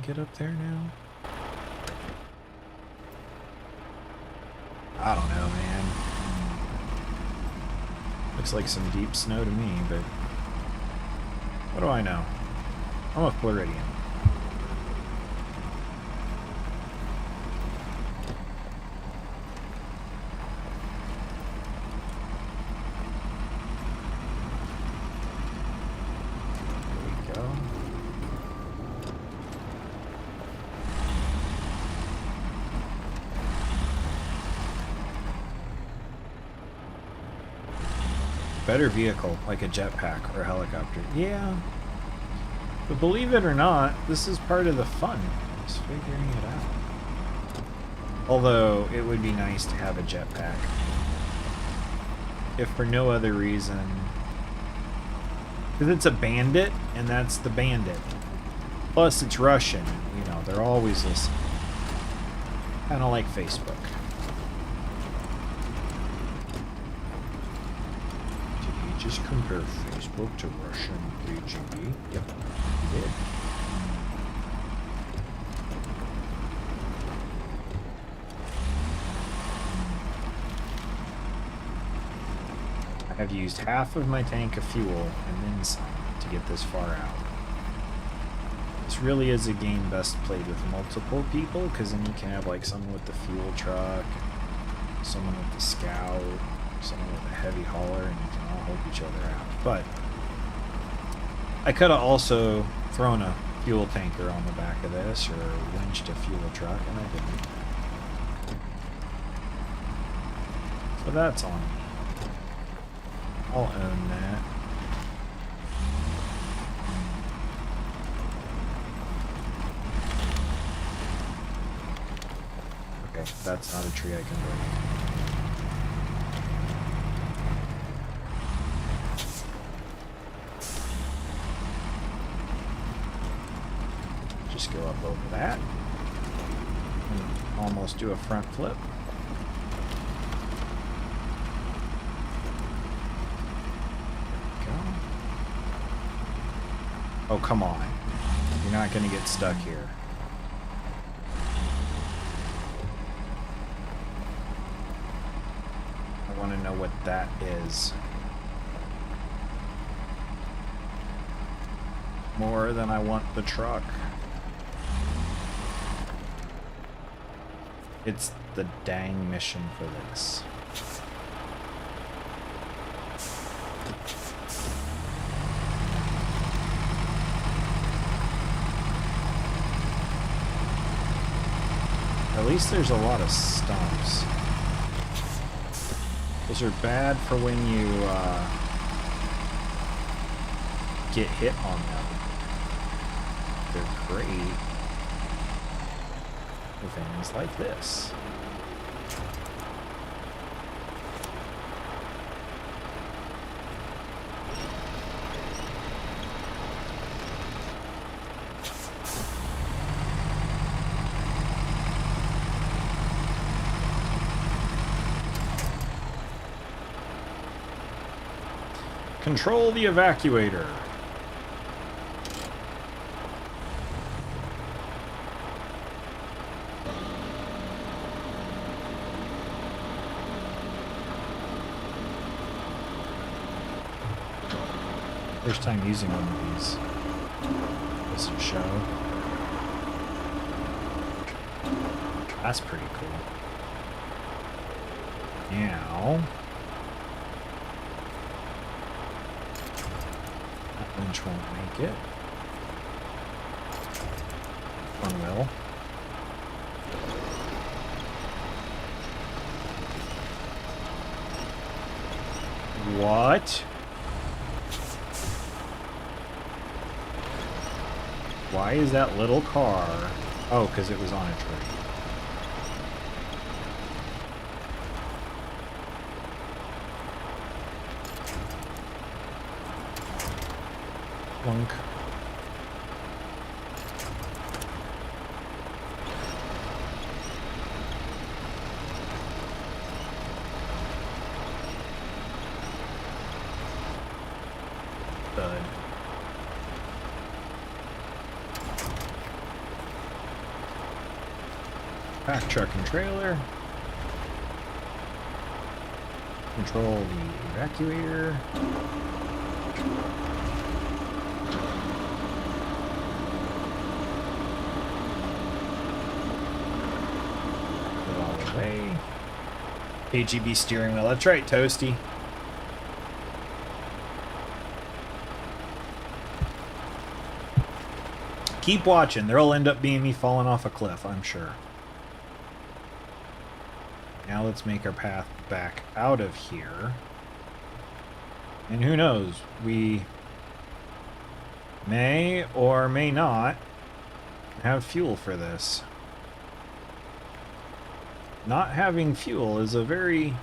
Speaker 2: Get up there now? I don't know, man. Looks like some deep snow to me, but what do I know? I'm a Floridian. Better vehicle, like a jetpack or a helicopter. Yeah. But believe it or not, this is part of the fun. Just figuring it out. Although, it would be nice to have a jetpack. If for no other reason. Because it's a bandit, and that's the bandit. Plus, it's Russian. You know, they're always listening. Kind of like Facebook. Just compare Facebook to Russian KGB. Yep, he did. I have used half of my tank of fuel and then some to get this far out. This really is a game best played with multiple people, because then you can have like someone with the fuel truck, someone with the scout, someone with a heavy hauler, and you can all help each other out. But I could have also thrown a fuel tanker on the back of this, or winched a fuel truck, and I didn't. So that's on me. I'll own that. Okay, that's not a tree I can break. Just go up over that. And almost do a front flip. Go. Oh, come on. You're not going to get stuck here. I want to know what that is. More than I want the truck. It's the dang mission for this. At least there's a lot of stumps. Those are bad for when you get hit on them. They're great for things like this. Control the evacuator. First time using one of these. This will show. That's pretty cool. Now. That winch won't make it. One will. What? Why is that little car? Oh, because it was on a tree. Plunk. Thud. Pack truck and trailer. Control the evacuator. Put it all away. KGB steering wheel. That's right, Toasty. Keep watching. There'll end up being me falling off a cliff, I'm sure. Now let's make our path back out of here. And who knows, we may or may not have fuel for this. Not having fuel is a very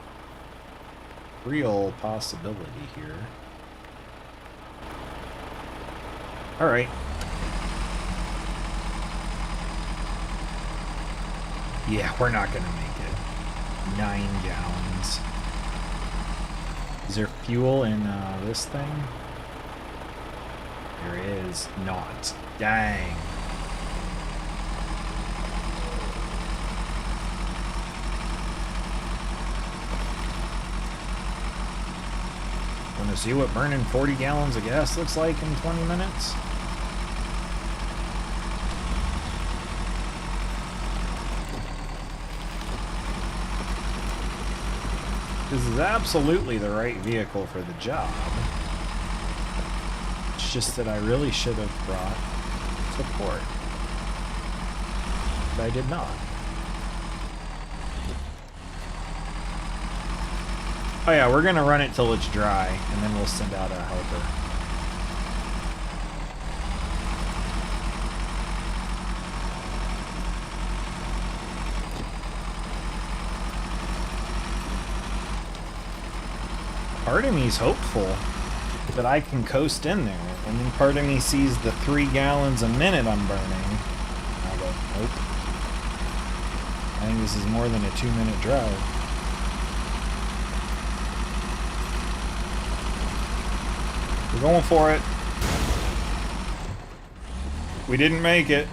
Speaker 2: real possibility here. Alright. Yeah, we're not gonna make it. 9 gallons. Is there fuel in this thing? There is not. Dang. Want to see what burning 40 gallons of gas looks like in 20 minutes? This is absolutely the right vehicle for the job. It's just that I really should have brought support. But I did not. Oh yeah, we're gonna run it till it's dry, and then we'll send out our helper. Part of me's hopeful that I can coast in there, and then part of me sees the 3 gallons a minute I'm burning. I'll go, nope. I think this is more than a 2-minute drive. We're going for it. We didn't make it.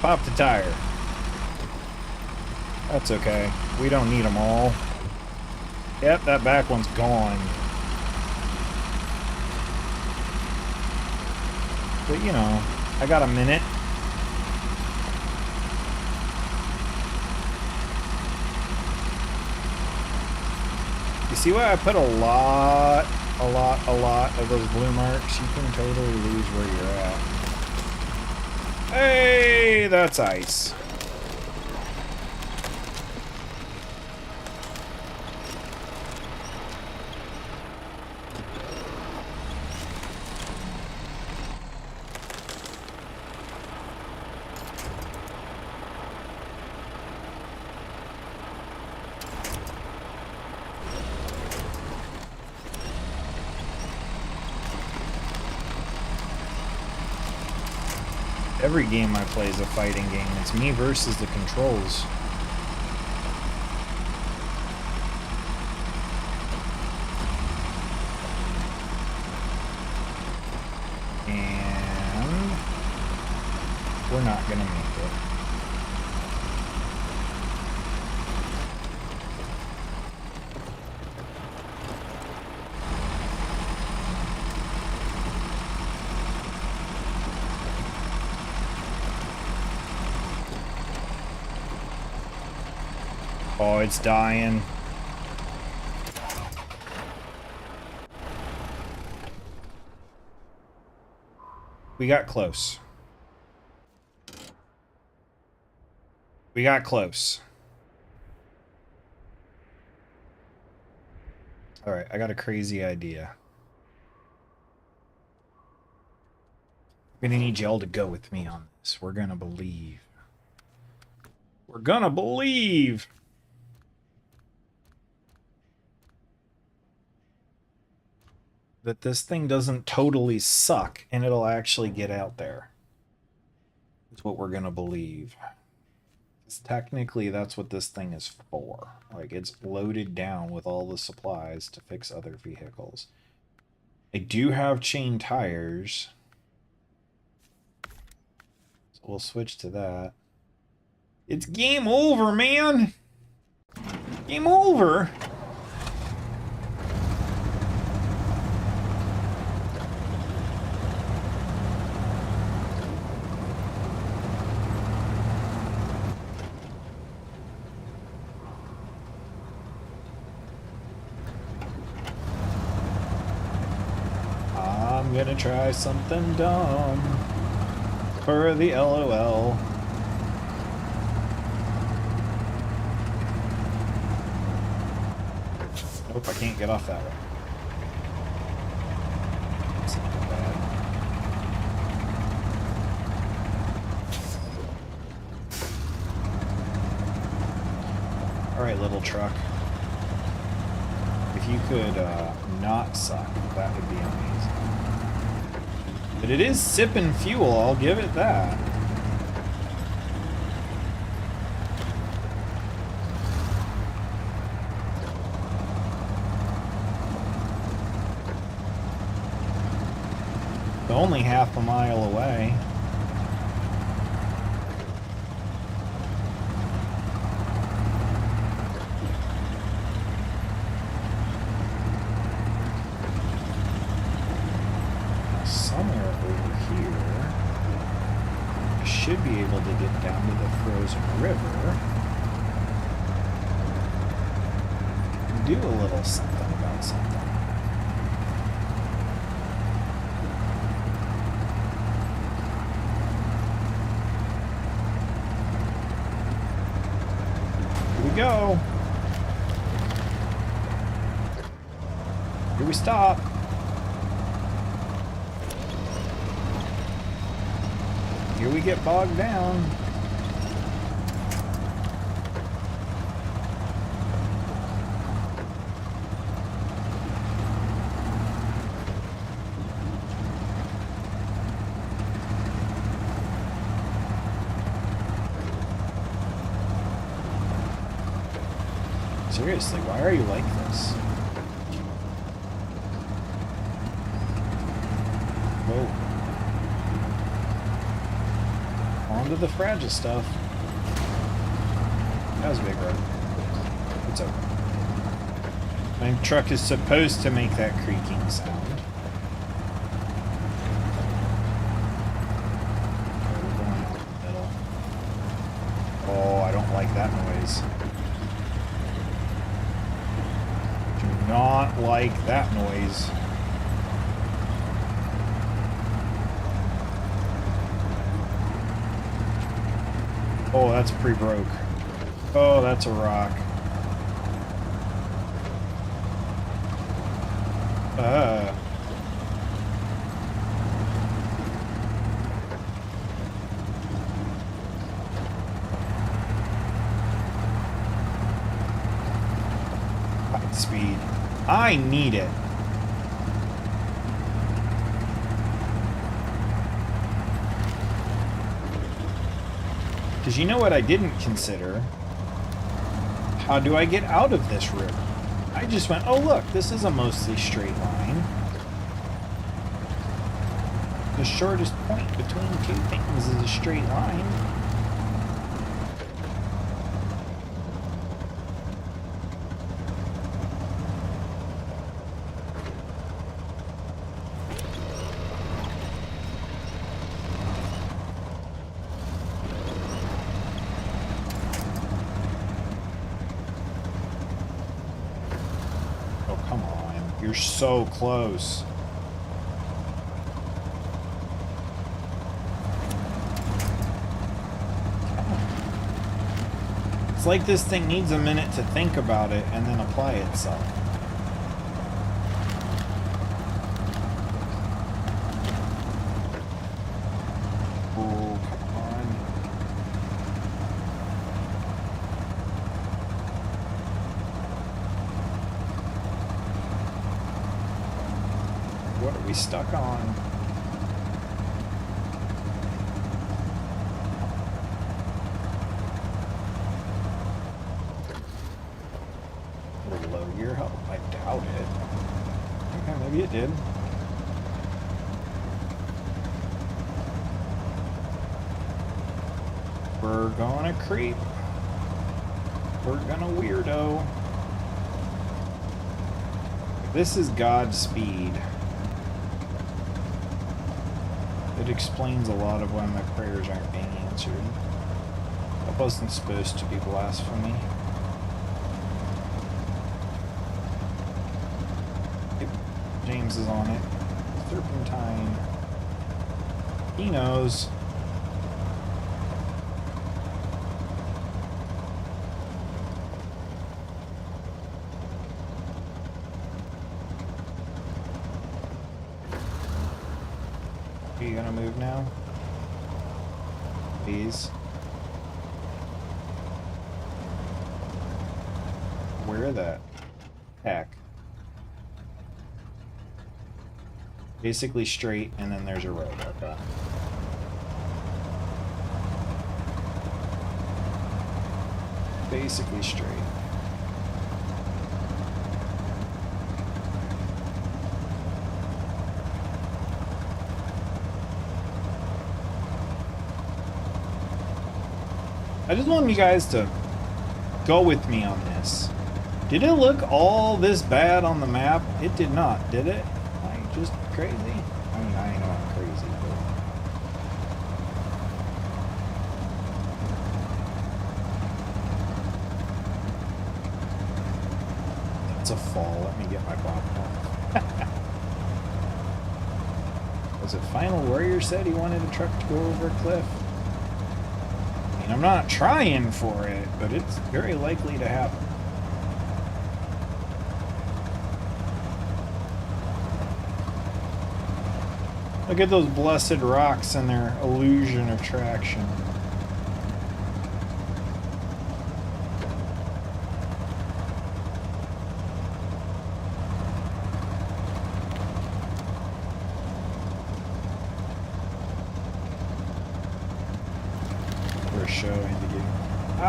Speaker 2: Popped the tire. That's okay. We don't need them all. Yep, that back one's gone. But you know, I got a minute. You see why I put a lot of those blue marks? You can totally lose where you're at. Hey, that's ice. Every game I play is a fighting game. It's me versus the controls. And we're not gonna make it. Oh, it's dying. We got close. We got close. Alright, I got a crazy idea. I'm gonna need y'all to go with me on this. We're gonna believe. We're gonna believe! That this thing doesn't totally suck and it'll actually get out there. That's what we're gonna believe. Because technically that's what this thing is for. Like, it's loaded down with all the supplies to fix other vehicles. I do have chain tires. So we'll switch to that. It's game over, man! Game over! I'm gonna try something dumb for the LOL. Nope, I can't get off that way. That's not bad. Alright, little truck. If you could not suck, that would be amazing. But it is sipping fuel, I'll give it that. Only half a mile away. Somewhere over here, I should be able to get down to the frozen river and do a little something about something. Go. Here we stop. Here we get bogged down. Seriously, why are you like this? Whoa. On to the fragile stuff. That was a big road. It's okay. My truck is supposed to make that creaking sound. Okay, we're going out in the middle. Oh, I don't like that noise. Not like that noise. Oh, that's pre-broke. Oh, that's a rock. High speed. I need it. Because you know what I didn't consider? How do I get out of this river? I just went, oh look, this is a mostly straight line. The shortest point between two things is a straight line. You're so close. It's like this thing needs a minute to think about it and then apply itself. Oh, come on. What are we stuck on? Below your health? I doubt it. Okay, maybe it did. We're gonna creep. We're gonna weirdo. This is Godspeed. It explains a lot of why my prayers aren't being answered. I wasn't supposed to be blasphemy. Yep, James is on it. Serpentine. He knows. Are you gonna move now? Please. Where the heck? Basically straight, and then there's a road. Okay. Basically straight. I just want you guys to go with me on this. Did it look all this bad on the map? It did not, did it? Like, just crazy? I mean, I know I'm crazy, but... It's a fall. Let me get my popcorn. Was it Final Warrior said he wanted a truck to go over a cliff? I mean, I'm not trying for it, but it's very likely to happen. Look at those blessed rocks and their illusion of traction.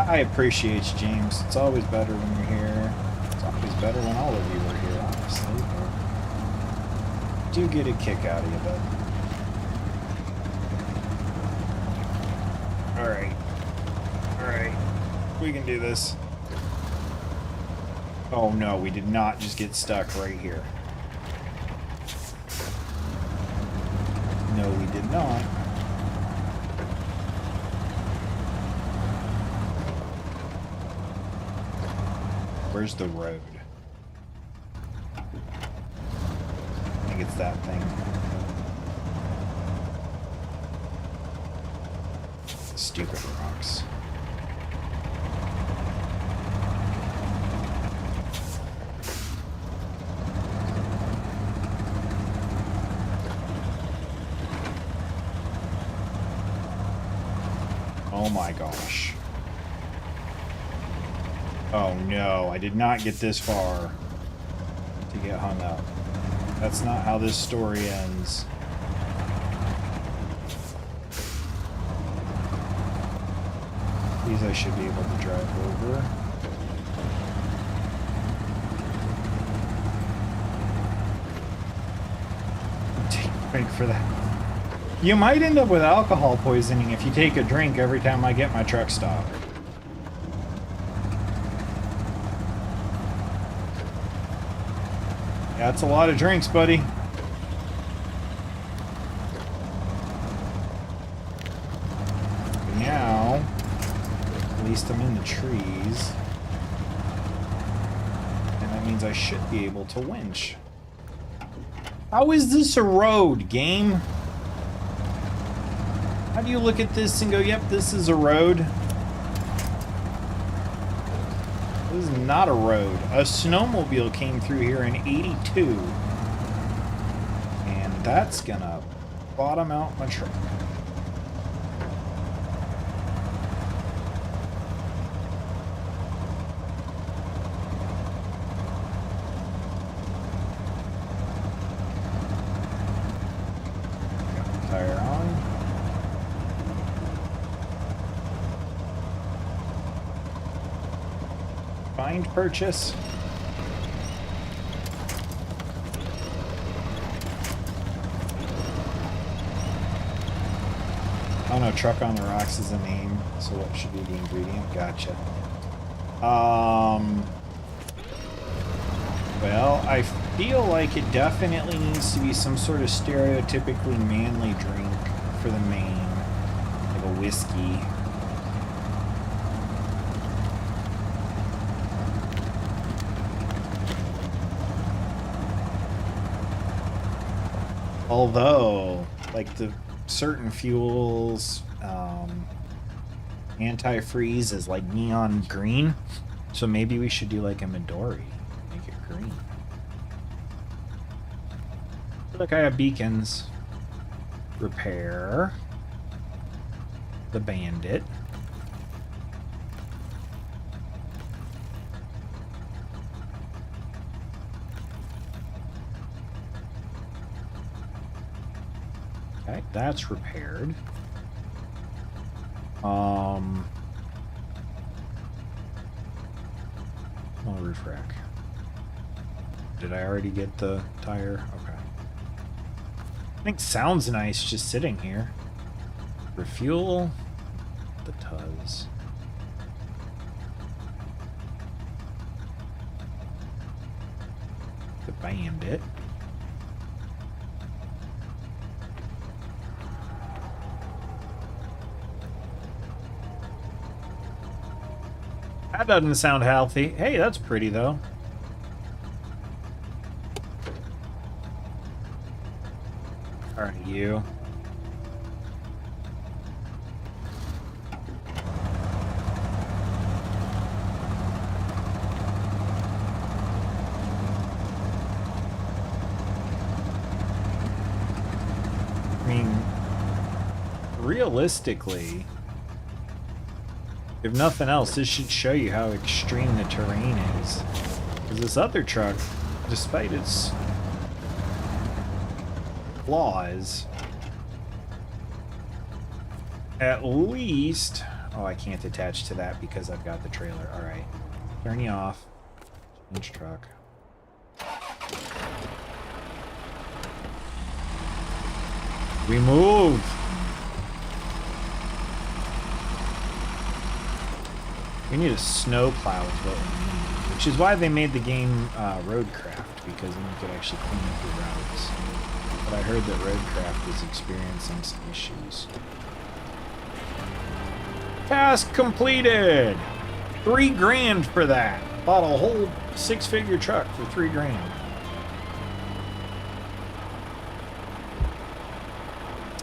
Speaker 2: I appreciate you, James. It's always better when you're here. It's always better when all of you are here, honestly. But do get a kick out of you, bud. Alright. Alright. We can do this. Oh no, we did not just get stuck right here. No, we did not. Where's the road? I think it's that thing. Stupid rocks. Oh my gosh. Oh no, I did not get this far to get hung up. That's not how this story ends. These I should be able to drive over. Take a break for that. You might end up with alcohol poisoning if you take a drink every time I get my truck stopped. That's a lot of drinks, buddy. Now, at least I'm in the trees. And that means I should be able to winch. How is this a road, game? How do you look at this and go, yep, this is a road? This is not a road. A snowmobile came through here in 82. And that's gonna bottom out my truck. Got the tire on. Find purchase. Oh no, truck on the rocks is the name. So what should be the ingredient? Gotcha. Well, I feel like it definitely needs to be some sort of stereotypically manly drink for the main. Like a whiskey. Although, like the certain fuels, antifreeze is like neon green, so maybe we should do like a Midori, make it green. Look, I have beacons. Repair the Bandit. Okay, that's repaired. Small roof rack. Did I already get the tire? Okay. I think sounds nice just sitting here. Refuel the Tuz. The Bandit. That doesn't sound healthy. Hey, that's pretty though. Alright, you. I mean, realistically, if nothing else, this should show you how extreme the terrain is. Because this other truck, despite its flaws, at least... Oh, I can't attach to that because I've got the trailer. Alright. Turn you off. Change truck. We move! We need a snow plow is what we need, which is why they made the game Roadcraft, because then you could actually clean up your routes. But I heard that Roadcraft is experiencing some issues. Task completed! $3 grand for that! Bought a whole 6-figure truck for $3 grand.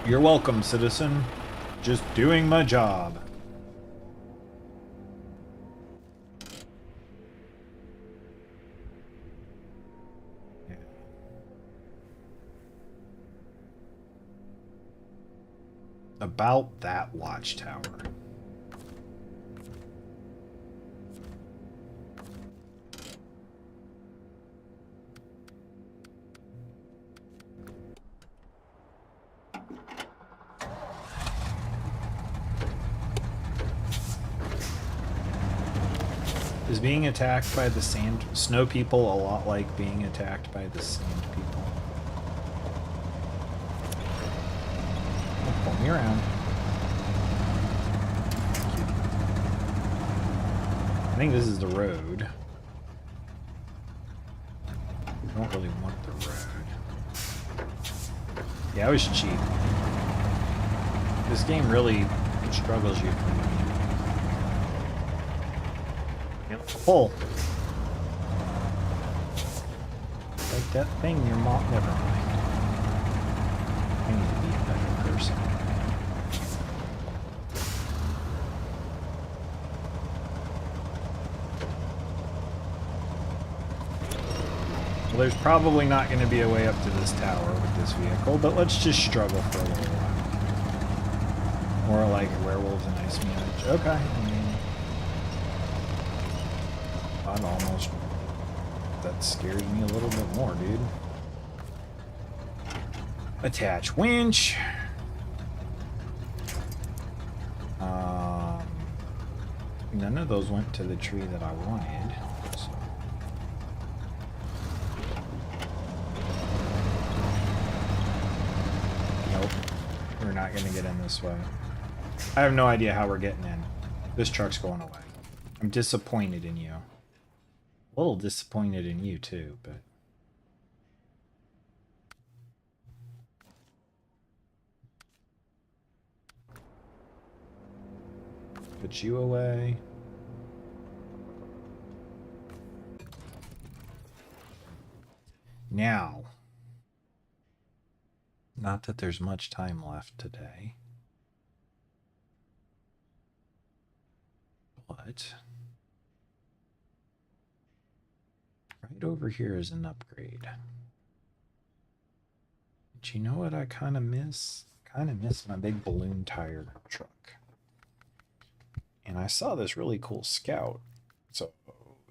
Speaker 2: You're welcome, citizen. Just doing my job. About that watchtower. Is being attacked by the snow people a lot like being attacked by the sand people? Pull me around. I think this is the road. I don't really want the road. Yeah, I was cheap. This game really struggles you for money. Pull. Like that thing your mom. Never mind. I need to be a better person. Well, there's probably not going to be a way up to this tower with this vehicle, but let's just struggle for a little while. More like werewolves and ice manage. Okay. I'd almost... That scares me a little bit more, dude. Attach winch. None of those went to the tree that I wanted. So. Nope. We're not going to get in this way. I have no idea how we're getting in. This truck's going away. I'm disappointed in you. A little disappointed in you, too, but... Put you away. Now, not that there's much time left today, but right over here is an upgrade. But you know what I kind of miss? Kind of miss my big balloon tire truck. And I saw this really cool scout. So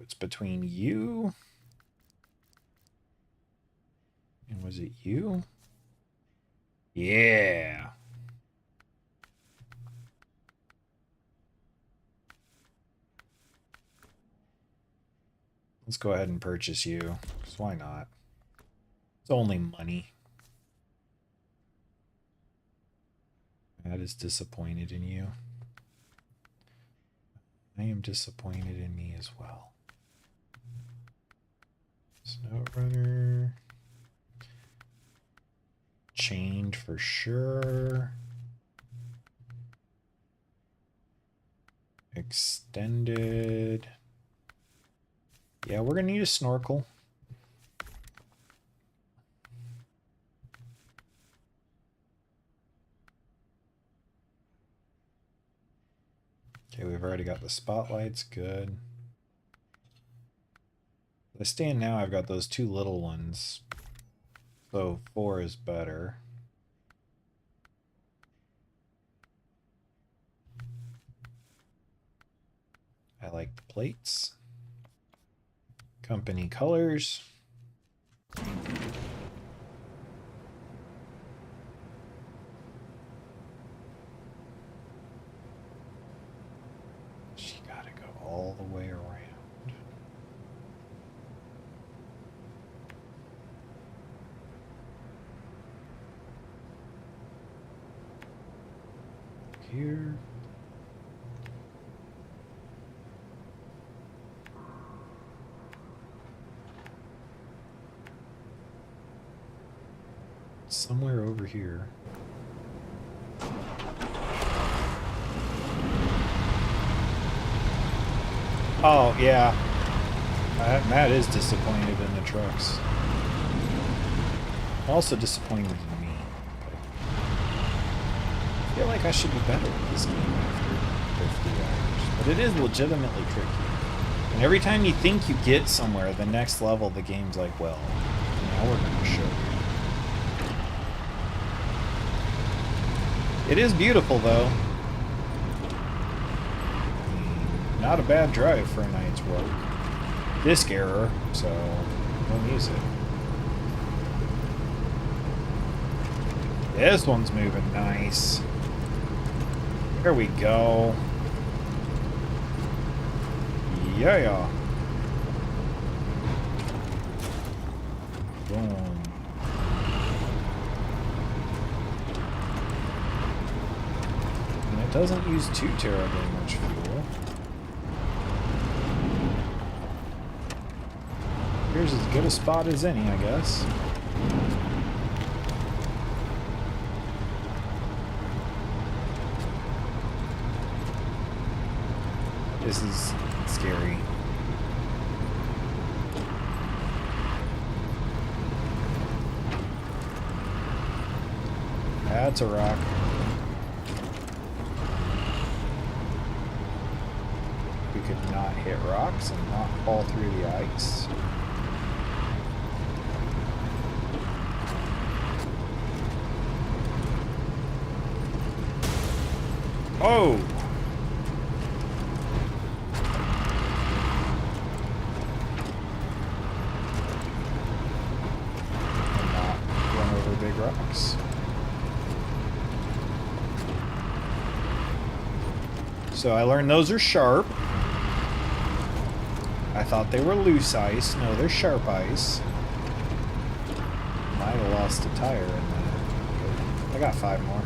Speaker 2: it's between you. And was it you? Yeah. Let's go ahead and purchase you. Because why not? It's only money. Matt is disappointed in you. I am disappointed in me as well. SnowRunner. Chained for sure. Extended. Yeah, we're gonna need a snorkel. Okay, we've already got the spotlights, good. As I stand now, I've got those two little ones. So 4 is better. I like the plates. Company colors. She gotta go all the way around. Here. Somewhere over here. Oh, yeah. Matt is disappointed in the trucks. Also disappointed in me. I feel like I should be better at this game after 50 hours. But it is legitimately tricky. And every time you think you get somewhere, the next level, the game's like, well, now we're going to show you. It is beautiful, though. Not a bad drive for a night's work. Disk error, so don't use it. This one's moving nice. There we go. Yeah. Boom. And it doesn't use too terribly much fuel. Here's as good a spot as any, I guess. This is scary. That's a rock. We could not hit rocks and not fall through the ice. Oh! And not run over big rocks. So I learned those are sharp. I thought they were loose ice. No, they're sharp ice. Might have lost a tire in that. I got 5 more.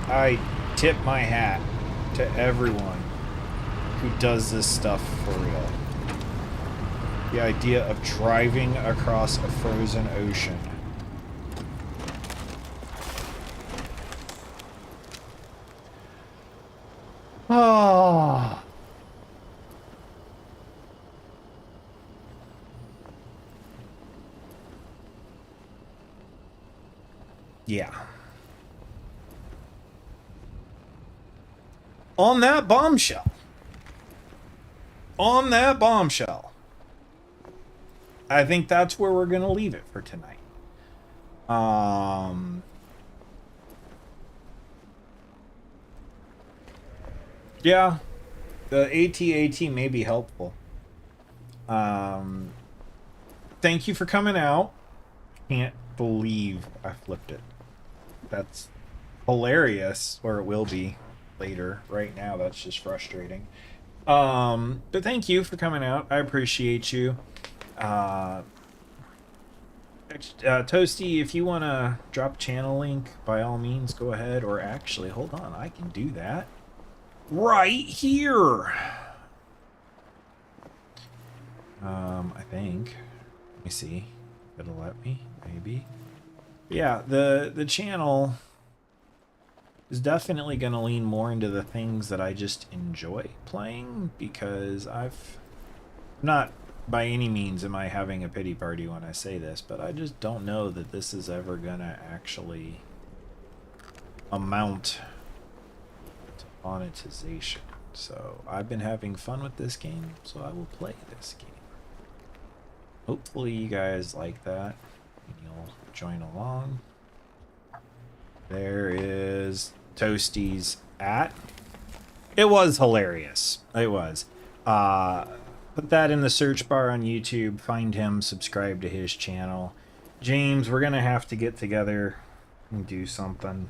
Speaker 2: I tip my hat to everyone who does this stuff for real. The idea of driving across a frozen ocean. Oh. Yeah. On that bombshell. On that bombshell. I think that's where we're going to leave it for tonight. Yeah. The AT-AT may be helpful. Thank you for coming out. Can't believe I flipped it. That's hilarious, or it will be later. Right now, that's just frustrating. But thank you for coming out. I appreciate you. Toasty, if you want to drop channel link, by all means, go ahead. Or actually, hold on, I can do that right here. I think. Let me see. It'll let me, maybe. Yeah, the channel is definitely going to lean more into the things that I just enjoy playing, because I've not by any means am I having a pity party when I say this, but I just don't know that this is ever going to actually amount to monetization. So I've been having fun with this game, so I will play this game. Hopefully you guys like that and you'll join along. There is Toasty's at. It was hilarious. It was. Put that in the search bar on YouTube. Find him. Subscribe to his channel. James, we're going to have to get together and do something.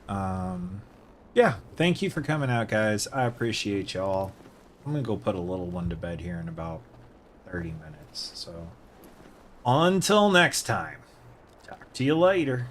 Speaker 2: Yeah, thank you for coming out, guys. I appreciate y'all. I'm going to go put a little one to bed here in about 30 minutes. So, until next time, talk to you later.